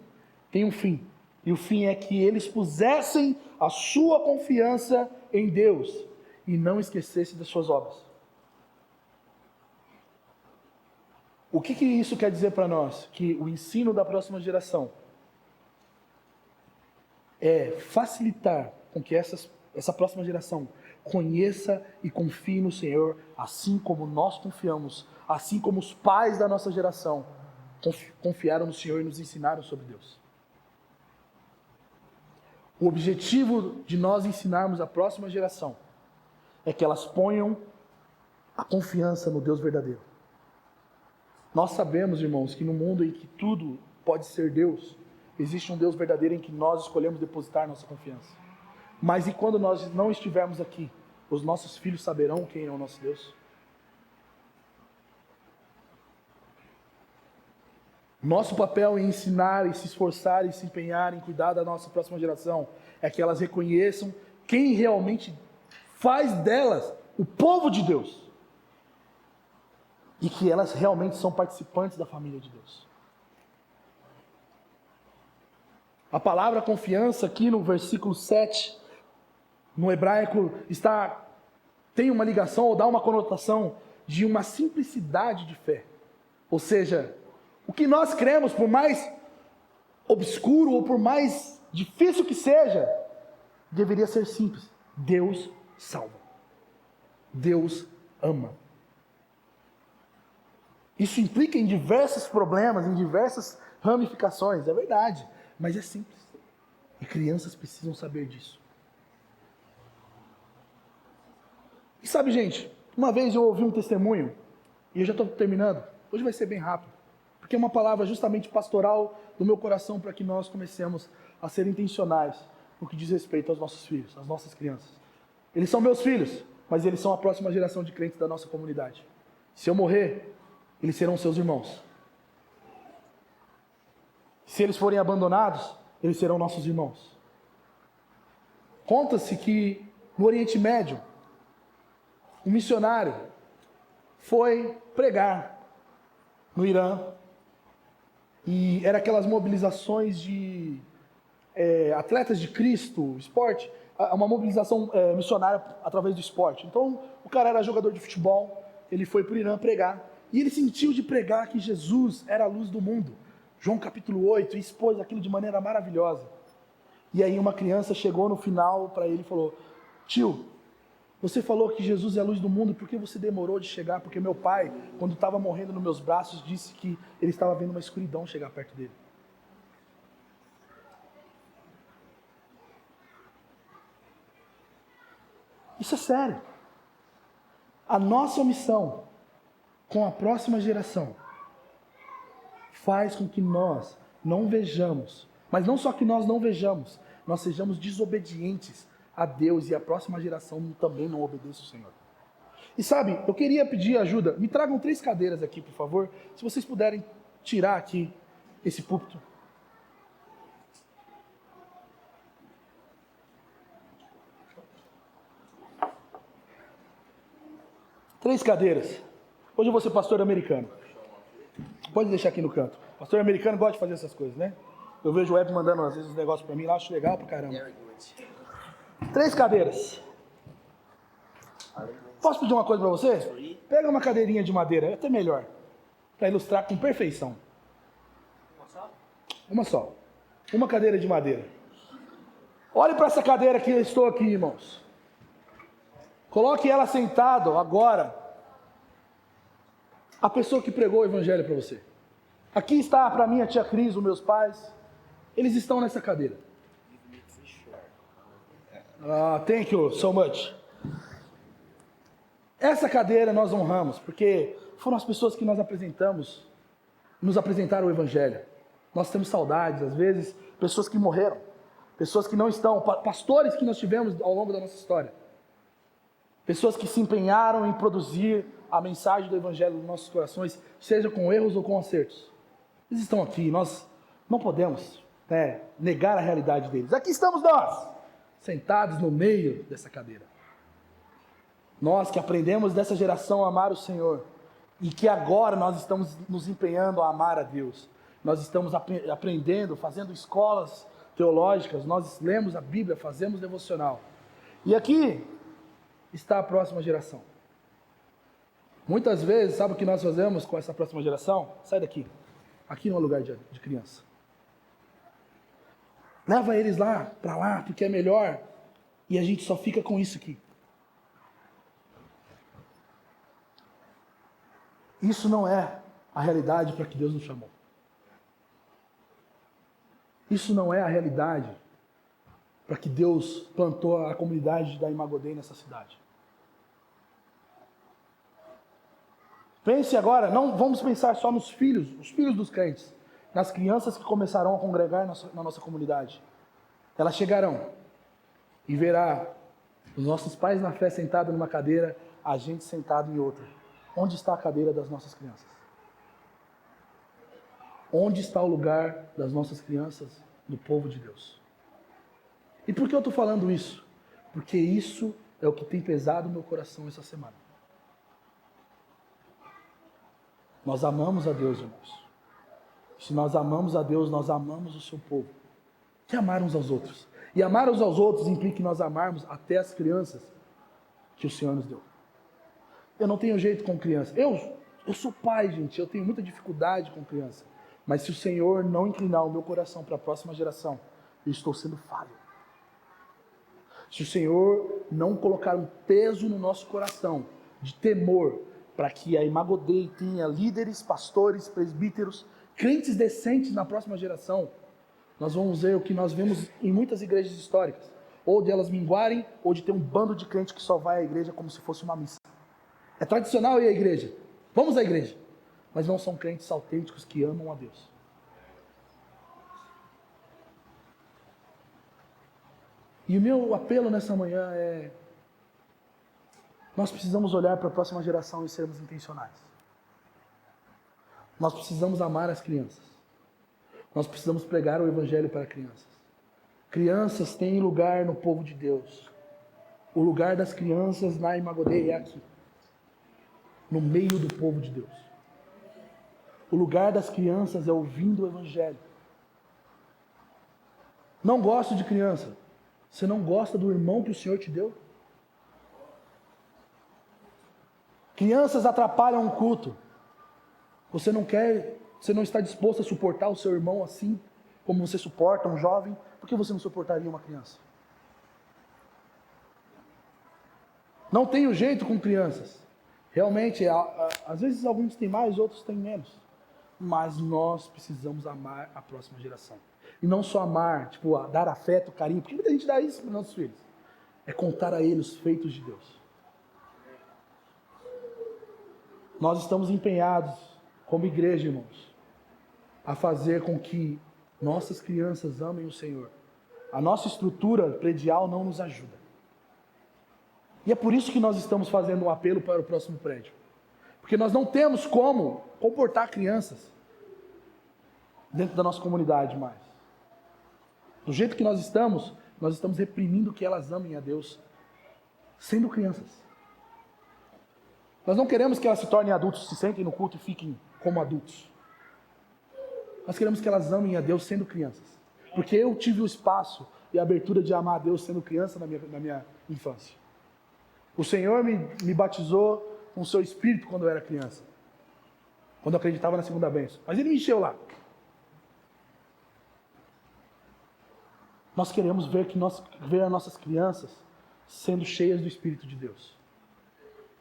tem um fim. E o fim é que eles pusessem a sua confiança em Deus e não esquecessem das suas obras. O que isso quer dizer para nós? Que o ensino da próxima geração é facilitar com que essa próxima geração conheça e confie no Senhor, assim como nós confiamos, assim como os pais da nossa geração confiaram no Senhor e nos ensinaram sobre Deus. O objetivo de nós ensinarmos a próxima geração é que elas ponham a confiança no Deus verdadeiro. Nós sabemos, irmãos, que no mundo em que tudo pode ser Deus, existe um Deus verdadeiro em que nós escolhemos depositar nossa confiança. Mas e quando nós não estivermos aqui, os nossos filhos saberão quem é o nosso Deus? Nosso papel em ensinar, e se esforçar, e se empenhar em cuidar da nossa próxima geração é que elas reconheçam quem realmente faz delas o povo de Deus. E que elas realmente são participantes da família de Deus. A palavra confiança aqui no versículo 7, no hebraico, tem uma ligação ou dá uma conotação de uma simplicidade de fé. Ou seja, o que nós cremos, por mais obscuro ou por mais difícil que seja, deveria ser simples. Deus salva. Deus ama. Isso implica em diversos problemas, em diversas ramificações, é verdade, mas é simples. E crianças precisam saber disso. E sabe, gente, uma vez eu ouvi um testemunho, e eu já estou terminando, hoje vai ser bem rápido, porque é uma palavra justamente pastoral do meu coração para que nós comecemos a ser intencionais no que diz respeito aos nossos filhos, às nossas crianças. Eles são meus filhos, mas eles são a próxima geração de crentes da nossa comunidade. Se eu morrer, eles serão seus irmãos. Se eles forem abandonados, eles serão nossos irmãos. Conta-se que no Oriente Médio, um missionário foi pregar no Irã, e era aquelas mobilizações de atletas de Cristo, esporte, uma mobilização missionária através do esporte. Então, o cara era jogador de futebol, ele foi para o Irã pregar, e ele sentiu de pregar que Jesus era a luz do mundo. João capítulo 8, e expôs aquilo de maneira maravilhosa. E aí uma criança chegou no final para ele e falou: tio, você falou que Jesus é a luz do mundo, por que você demorou de chegar? Porque meu pai, quando estava morrendo nos meus braços, disse que ele estava vendo uma escuridão chegar perto dele. Isso é sério. A nossa missão com a próxima geração faz com que nós não vejamos, mas não só que nós não vejamos, nós sejamos desobedientes a Deus e a próxima geração também não obedeça o Senhor. E sabe, eu queria pedir ajuda, me tragam 3 cadeiras aqui, por favor, se vocês puderem tirar aqui esse púlpito. Três cadeiras. Hoje eu vou ser pastor americano. Pode deixar aqui no canto. Pastor americano gosta de fazer essas coisas, né? Eu vejo o Web mandando às vezes uns negócios pra mim lá, acho legal pra caramba. 3 cadeiras. Posso pedir uma coisa pra você? Pega uma cadeirinha de madeira, é até melhor. Pra ilustrar com perfeição. Uma só. Uma cadeira de madeira. Olhe para essa cadeira que eu estou aqui, irmãos. Coloque ela sentado agora. A pessoa que pregou o evangelho para você. Aqui está para mim a tia Cris, os meus pais. Eles estão nessa cadeira. Thank you so much. Essa cadeira nós honramos, porque foram as pessoas que nós apresentamos, nos apresentaram o evangelho. Nós temos saudades, às vezes, pessoas que morreram, pessoas que não estão, pastores que nós tivemos ao longo da nossa história. Pessoas que se empenharam em produzir a mensagem do evangelho nos nossos corações, seja com erros ou com acertos. Eles estão aqui, nós não podemos negar a realidade deles. Aqui estamos nós, sentados no meio dessa cadeira. Nós que aprendemos dessa geração a amar o Senhor, e que agora nós estamos nos empenhando a amar a Deus. Nós estamos aprendendo, fazendo escolas teológicas, nós lemos a Bíblia, fazemos devocional. E aqui está a próxima geração. Muitas vezes, sabe o que nós fazemos com essa próxima geração? Sai daqui. Aqui não é lugar de criança. Leva eles lá, para lá, porque é melhor. E a gente só fica com isso aqui. Isso não é a realidade para que Deus nos chamou. Isso não é a realidade para que Deus plantou a comunidade da Imagodei nessa cidade. Pense agora, não vamos pensar só nos filhos, os filhos dos crentes. nas crianças que começarão a congregar na nossa comunidade. Elas chegarão e verá os nossos pais na fé sentados numa cadeira, a gente sentado em outra. Onde está a cadeira das nossas crianças? Onde está o lugar das nossas crianças no povo de Deus? E por que eu estou falando isso? Porque isso é o que tem pesado no meu coração essa semana. Nós amamos a Deus, irmãos. Se nós amamos a Deus, nós amamos o seu povo. Que amar uns aos outros. E amar uns aos outros implica que nós amarmos até as crianças que o Senhor nos deu. Eu não tenho jeito com criança. Eu sou pai, gente. Eu tenho muita dificuldade com criança. Mas se o Senhor não inclinar o meu coração para a próxima geração, eu estou sendo falho. Se o Senhor não colocar um peso no nosso coração de temor, para que a Imagodei tenha líderes, pastores, presbíteros, crentes decentes na próxima geração, nós vamos ver o que nós vemos em muitas igrejas históricas, ou de elas minguarem, ou de ter um bando de crente que só vai à igreja como se fosse uma missa. É tradicional ir à igreja, vamos à igreja, mas não são crentes autênticos que amam a Deus. E o meu apelo nessa manhã é: nós precisamos olhar para a próxima geração e sermos intencionais. Nós precisamos amar as crianças. Nós precisamos pregar o evangelho para crianças. Crianças têm lugar no povo de Deus. O lugar das crianças na Imagodei é aqui, no meio do povo de Deus. O lugar das crianças é ouvindo o evangelho. Não gosto de criança. Você não gosta do irmão que o Senhor te deu? Crianças atrapalham o culto. Você não está disposto a suportar o seu irmão assim como você suporta um jovem? Por que você não suportaria uma criança? Não tenho jeito com crianças. Realmente, às vezes alguns têm mais, outros têm menos. Mas nós precisamos amar a próxima geração. E não só amar, dar afeto, carinho, porque muita gente dá isso para os nossos filhos. É contar a eles os feitos de Deus. Nós estamos empenhados, como igreja, irmãos, a fazer com que nossas crianças amem o Senhor. A nossa estrutura predial não nos ajuda. E é por isso que nós estamos fazendo um apelo para o próximo prédio. Porque nós não temos como comportar crianças dentro da nossa comunidade mais. Do jeito que nós estamos reprimindo que elas amem a Deus, sendo crianças. Nós não queremos que elas se tornem adultos, se sentem no culto e fiquem como adultos. Nós queremos que elas amem a Deus sendo crianças. Porque eu tive o espaço e a abertura de amar a Deus sendo criança na minha infância. O Senhor me batizou com o seu Espírito quando eu era criança. Quando eu acreditava na segunda bênção. Mas Ele me encheu lá. Nós queremos ver as nossas crianças sendo cheias do Espírito de Deus.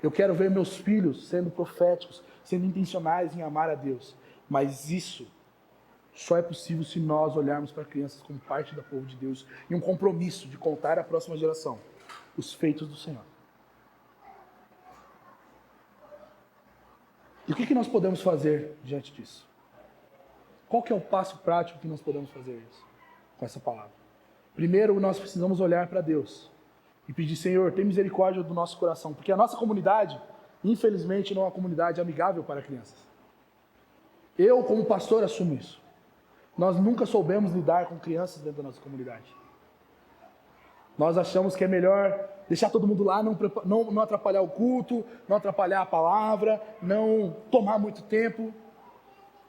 Eu quero ver meus filhos sendo proféticos, sendo intencionais em amar a Deus. Mas isso só é possível se nós olharmos para crianças como parte do povo de Deus e um compromisso de contar à próxima geração os feitos do Senhor. E o que nós podemos fazer diante disso? Qual que é o passo prático que nós podemos fazer isso, com essa palavra? Primeiro, nós precisamos olhar para Deus e pedir: Senhor, tem misericórdia do nosso coração, porque a nossa comunidade, infelizmente, não é uma comunidade amigável para crianças. Eu, como pastor, assumo isso. Nós nunca soubemos lidar com crianças dentro da nossa comunidade. Nós achamos que é melhor deixar todo mundo lá, não atrapalhar o culto, não atrapalhar a palavra, não tomar muito tempo,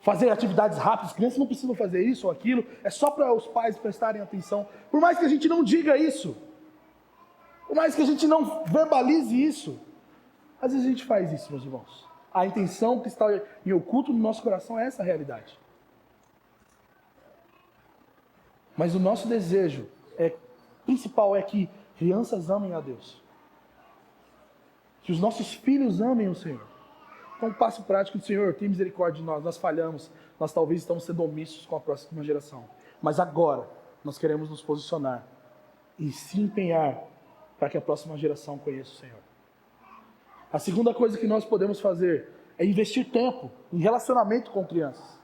fazer atividades rápidas. As crianças não precisam fazer isso ou aquilo, é só para os pais prestarem atenção. Por mais que a gente não diga isso, por mais que a gente não verbalize isso, às vezes a gente faz isso, meus irmãos. A intenção que está em oculto no nosso coração é essa realidade. Mas o nosso desejo principal é que crianças amem a Deus. Que os nossos filhos amem o Senhor. Então, um passo prático do Senhor: tem misericórdia de nós. Nós falhamos, nós talvez estamos sendo omissos com a próxima geração. Mas agora, nós queremos nos posicionar e se empenhar para que a próxima geração conheça o Senhor. A segunda coisa que nós podemos fazer é investir tempo em relacionamento com crianças.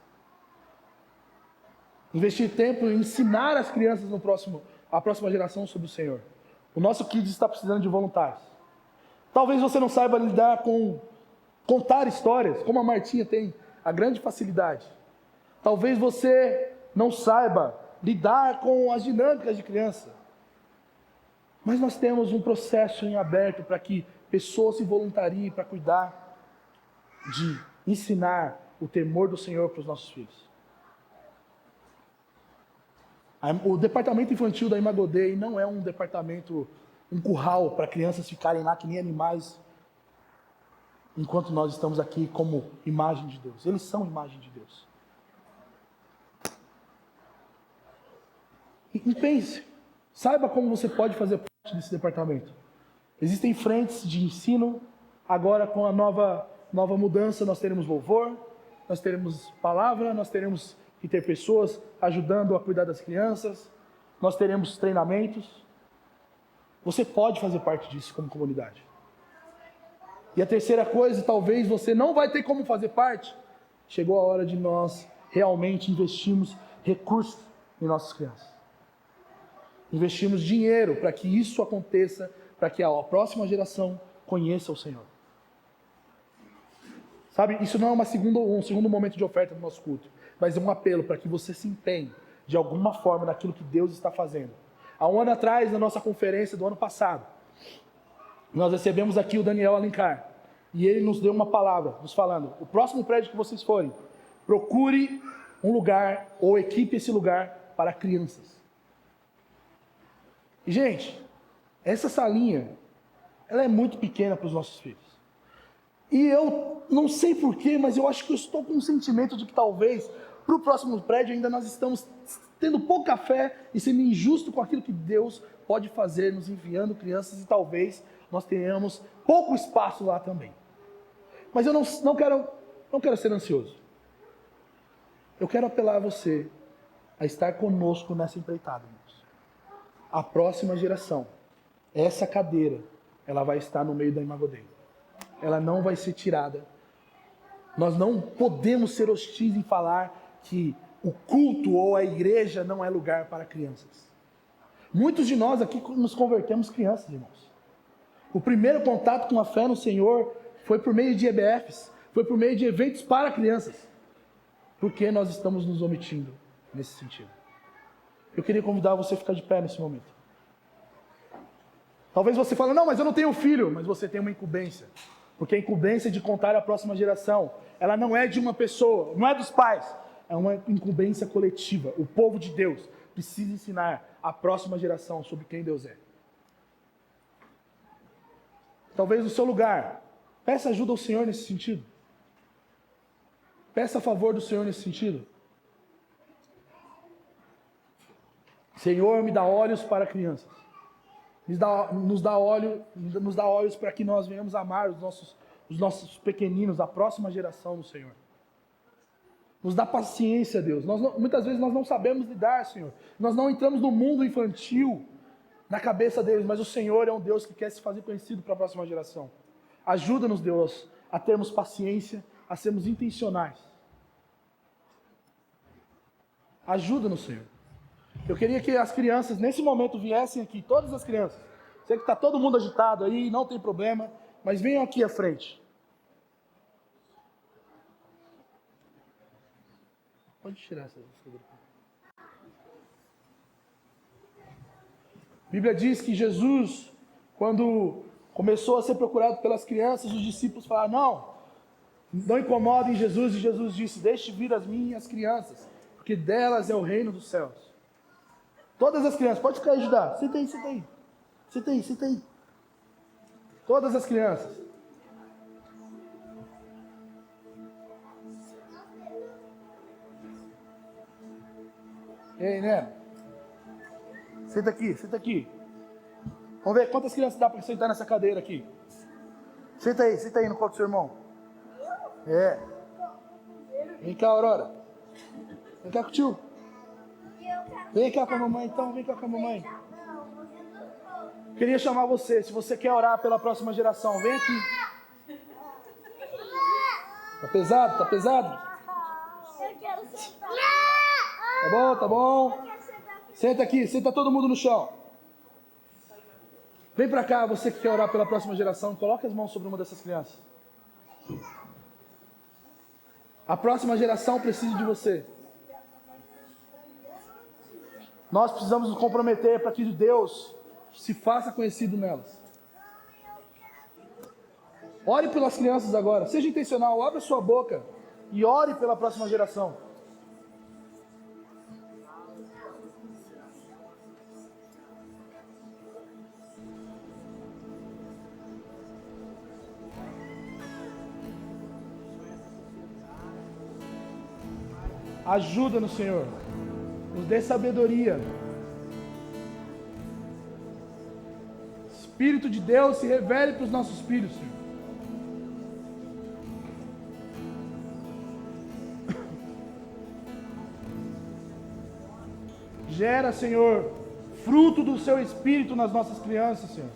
Investir tempo em ensinar as crianças a próxima geração sobre o Senhor. O nosso Kids está precisando de voluntários. Talvez você não saiba lidar com contar histórias, como a Martinha tem a grande facilidade. Talvez você não saiba lidar com as dinâmicas de criança. Mas nós temos um processo em aberto para que pessoas se voluntariem para cuidar de ensinar o temor do Senhor para os nossos filhos. O departamento infantil da Imagodei não é um departamento, um curral para crianças ficarem lá que nem animais, enquanto nós estamos aqui como imagem de Deus. Eles são imagem de Deus. E pense, saiba como você pode fazer parte desse departamento. Existem frentes de ensino, agora com a nova mudança nós teremos louvor, nós teremos palavra, nós teremos que ter pessoas ajudando a cuidar das crianças, nós teremos treinamentos. Você pode fazer parte disso como comunidade. E a terceira coisa, talvez você não vai ter como fazer parte, chegou a hora de nós realmente investirmos recursos em nossas crianças. Investimos dinheiro para que isso aconteça, para que a próxima geração conheça o Senhor. Sabe, isso não é um segundo momento de oferta do nosso culto, mas é um apelo para que você se empenhe de alguma forma naquilo que Deus está fazendo. Há um ano atrás, na nossa conferência do ano passado, nós recebemos aqui o Daniel Alencar, e ele nos deu uma palavra, nos falando, o próximo prédio que vocês forem, procure um lugar, ou equipe esse lugar para crianças. E, gente, essa salinha, ela é muito pequena para os nossos filhos. E eu não sei porquê, mas eu acho que eu estou com um sentimento de que talvez, para o próximo prédio, ainda nós estamos tendo pouca fé e sendo injusto com aquilo que Deus pode fazer, nos enviando crianças, e talvez nós tenhamos pouco espaço lá também. Mas eu não quero ser ansioso. Eu quero apelar a você a estar conosco nessa empreitada, irmãos. A próxima geração, essa cadeira, ela vai estar no meio da Imagodei. Ela não vai ser tirada. Nós não podemos ser hostis em falar que o culto ou a igreja não é lugar para crianças. Muitos de nós aqui nos convertemos crianças, irmãos. O primeiro contato com a fé no Senhor foi por meio de EBFs, foi por meio de eventos para crianças. Por que nós estamos nos omitindo nesse sentido? Eu queria convidar você a ficar de pé nesse momento. Talvez você fale, não, mas eu não tenho filho, mas você tem uma incumbência. Porque a incumbência de contar à próxima geração, ela não é de uma pessoa, não é dos pais, é uma incumbência coletiva. O povo de Deus precisa ensinar a próxima geração sobre quem Deus é. Talvez no seu lugar, peça ajuda ao Senhor nesse sentido. Peça a favor do Senhor nesse sentido. Senhor, me dá olhos para crianças. Nos dá olhos para que nós venhamos amar os nossos pequeninos, a próxima geração do Senhor. Nos dá paciência, Deus. Muitas vezes nós não sabemos lidar, Senhor. Nós não entramos no mundo infantil, na cabeça deles, mas o Senhor é um Deus que quer se fazer conhecido para a próxima geração. Ajuda-nos, Deus, a termos paciência, a sermos intencionais. Ajuda-nos, Senhor. Eu queria que as crianças, nesse momento, viessem aqui, todas as crianças. Sei que está todo mundo agitado aí, não tem problema, mas venham aqui à frente. Pode tirar essa. A Bíblia diz que Jesus, quando começou a ser procurado pelas crianças, os discípulos falaram, não incomodem Jesus, e Jesus disse, deixe vir as minhas crianças, porque delas é o reino dos céus. Todas as crianças, pode ficar aí ajudar, senta aí. Todas as crianças. Ei, né? Senta aqui. Vamos ver quantas crianças dá para sentar nessa cadeira aqui. Senta aí no colo do seu irmão. É. Vem cá, Aurora. Vem cá com o tio. Vem cá com a mamãe, então. Vem cá com a mamãe. Queria chamar você. Se você quer orar pela próxima geração, vem aqui. Tá pesado? Eu quero sentar. Tá bom, tá bom. Senta aqui, senta todo mundo no chão. Vem pra cá, você que quer orar pela próxima geração, coloque as mãos sobre uma dessas crianças. A próxima geração precisa de você. Nós precisamos nos comprometer para que Deus se faça conhecido nelas. Ore pelas crianças agora. Seja intencional, abra sua boca e ore pela próxima geração. Ajuda-nos, Senhor. Nos dê sabedoria. Espírito de Deus, se revele para os nossos filhos, Senhor. Gera, Senhor, fruto do seu Espírito nas nossas crianças, Senhor.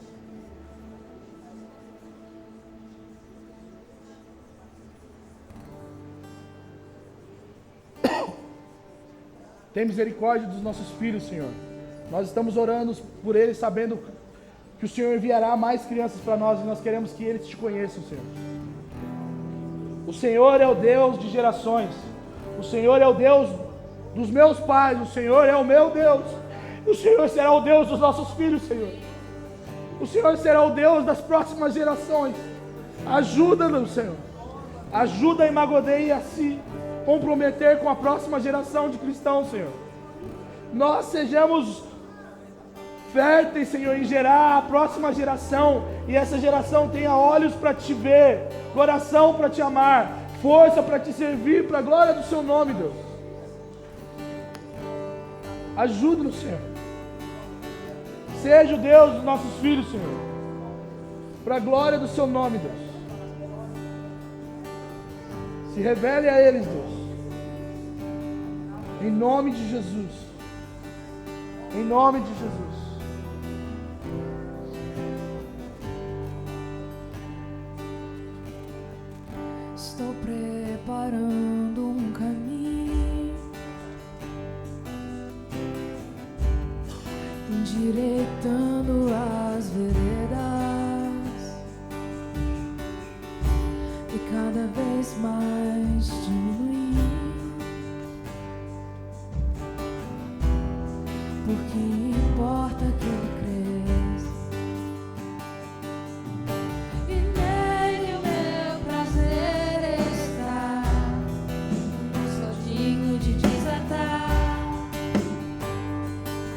Tem misericórdia dos nossos filhos, Senhor. Nós estamos orando por eles, sabendo que o Senhor enviará mais crianças para nós, e nós queremos que eles te conheçam, Senhor. O Senhor é o Deus de gerações. O Senhor é o Deus dos meus pais. O Senhor é o meu Deus. O Senhor será o Deus dos nossos filhos, Senhor. O Senhor será o Deus das próximas gerações. Ajuda-nos, Senhor. Ajuda a Imagodei a se comprometer com a próxima geração de cristãos, Senhor. Nós sejamos férteis, Senhor, em gerar a próxima geração, e essa geração tenha olhos para te ver, coração para te amar, força para te servir, para a glória do seu nome, Deus. Ajuda-nos, Senhor. Seja o Deus dos nossos filhos, Senhor, para a glória do seu nome, Deus. Se revele a eles, Deus. Em nome de Jesus. Em nome de Jesus. Estou preparando um caminho, endireitando as veredas, e cada vez mais diminuindo, porque importa que ele cresça, e nele o meu prazer está. Sou digno de desatar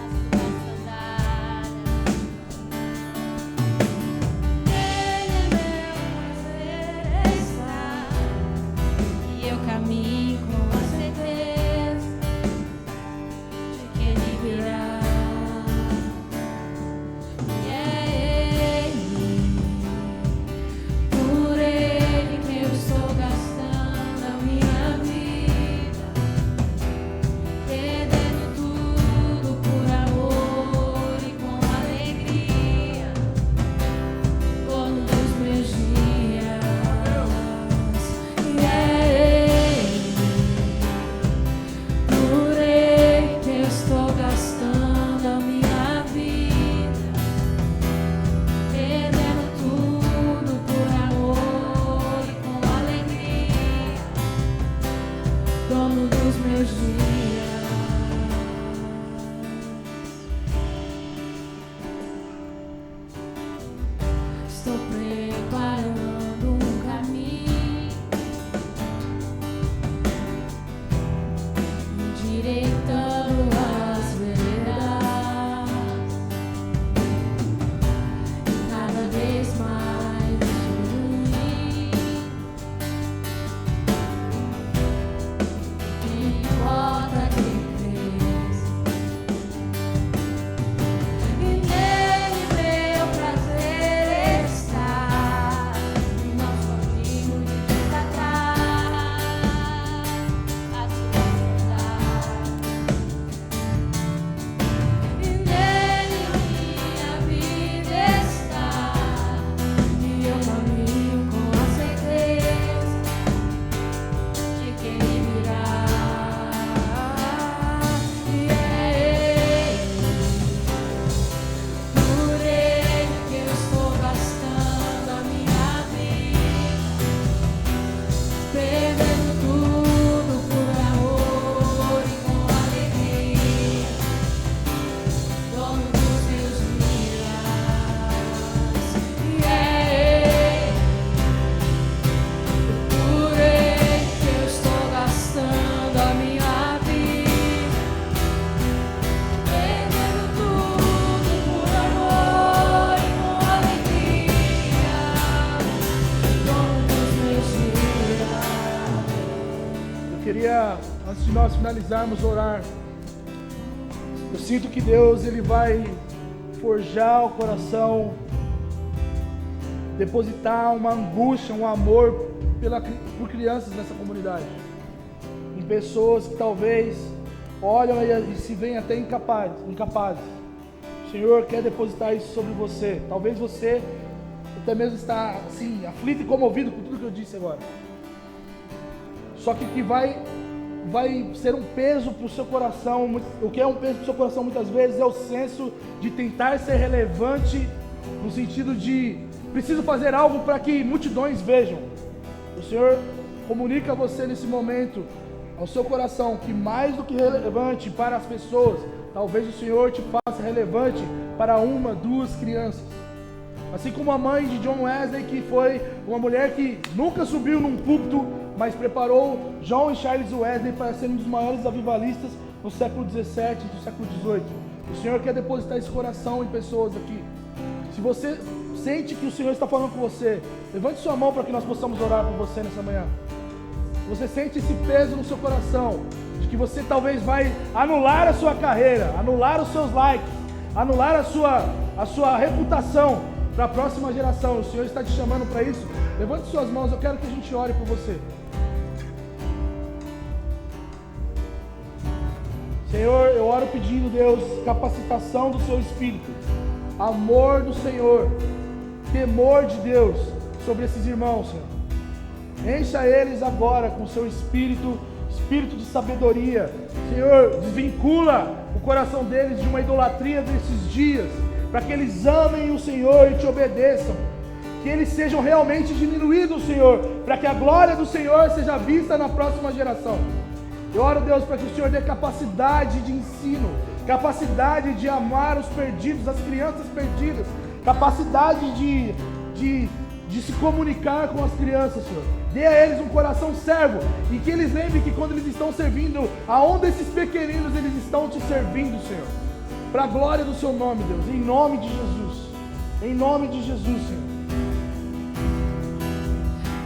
as tuas sandálias. Nele meu prazer está, e eu caminho com a certeza de que ele virá. finalizarmos orar, eu sinto que Deus ele vai forjar o coração, depositar uma angústia, um amor por crianças nessa comunidade, em pessoas que talvez olham e se veem até incapazes. O Senhor quer depositar isso sobre você. Talvez você até mesmo está assim, aflito e comovido com tudo que eu disse agora. Só que vai ser um peso para o seu coração. O que é um peso para o seu coração muitas vezes é o senso de tentar ser relevante, no sentido de preciso fazer algo para que multidões vejam. O Senhor comunica a você nesse momento, ao seu coração, que mais do que relevante para as pessoas, talvez o Senhor te faça relevante para uma, duas crianças. Assim como a mãe de John Wesley, que foi uma mulher que nunca subiu num púlpito, mas preparou John e Charles Wesley para serem um dos maiores avivalistas no século XVII e do século XVIII. O Senhor quer depositar esse coração em pessoas aqui. Se você sente que o Senhor está falando com você, levante sua mão para que nós possamos orar por você nessa manhã. Se você sente esse peso no seu coração, de que você talvez vai anular a sua carreira, anular os seus likes, anular a sua reputação para a próxima geração, o Senhor está te chamando para isso, levante suas mãos, eu quero que a gente ore por você. Senhor, eu oro pedindo, Deus, capacitação do seu Espírito, amor do Senhor, temor de Deus sobre esses irmãos, Senhor. Encha eles agora com o seu espírito de sabedoria. Senhor, desvincula o coração deles de uma idolatria desses dias, para que eles amem o Senhor e te obedeçam. Que eles sejam realmente diminuídos, Senhor, para que a glória do Senhor seja vista na próxima geração. Eu oro, Deus, para que o Senhor dê capacidade de ensino, capacidade de amar os perdidos, as crianças perdidas, capacidade de se comunicar com as crianças, Senhor. Dê a eles um coração servo, e que eles lembrem que quando eles estão servindo, aonde esses pequeninos eles estão te servindo, Senhor, para a glória do seu nome, Deus, em nome de Jesus, em nome de Jesus, Senhor.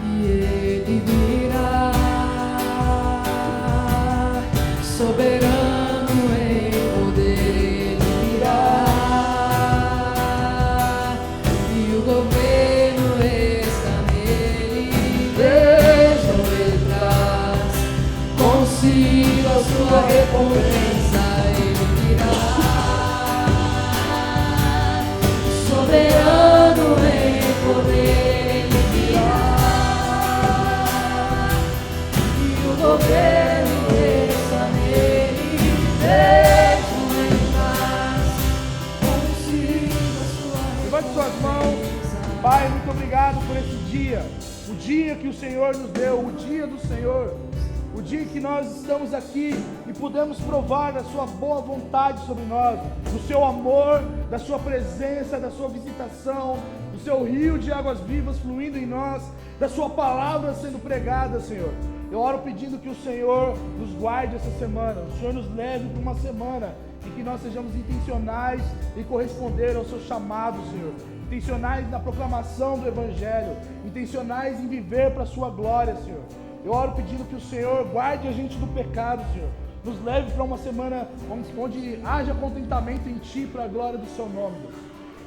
E Ele virá, soberano em poder, Ele virá, e o governo está nele. Vejam, Ele traz consigo a sua recompensa. Ele virá, soberano em poder, Ele virá, e o governo está nele. Vejam, Ele traz consigo a sua Levante suas mãos. Pai, muito obrigado por esse dia, o dia que o Senhor nos deu, o dia do Senhor, o dia que nós estamos aqui e podemos provar da sua boa vontade sobre nós, do seu amor, da sua presença, da sua visitação, do seu rio de águas vivas fluindo em nós, da sua palavra sendo pregada, Senhor. Eu oro pedindo que o Senhor nos guarde essa semana, o Senhor nos leve para uma semana em que nós sejamos intencionais em corresponder ao seu chamado, Senhor. Intencionais na proclamação do Evangelho, intencionais em viver para a sua glória, Senhor. Eu oro pedindo que o Senhor guarde a gente do pecado, Senhor. Nos leve para uma semana onde haja contentamento em Ti para a glória do Seu nome, Deus.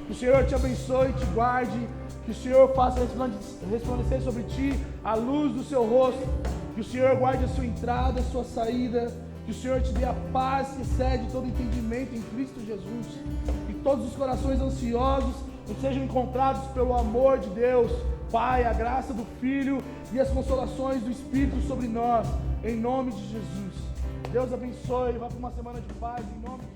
Que o Senhor te abençoe e te guarde, que o Senhor faça resplandecer sobre Ti a luz do Seu rosto, que o Senhor guarde a sua entrada, a sua saída, que o Senhor te dê a paz que excede todo entendimento em Cristo Jesus, que todos os corações ansiosos sejam encontrados pelo amor de Deus, Pai, a graça do Filho e as consolações do Espírito sobre nós, em nome de Jesus. Deus abençoe, vá para uma semana de paz, em nome de Jesus.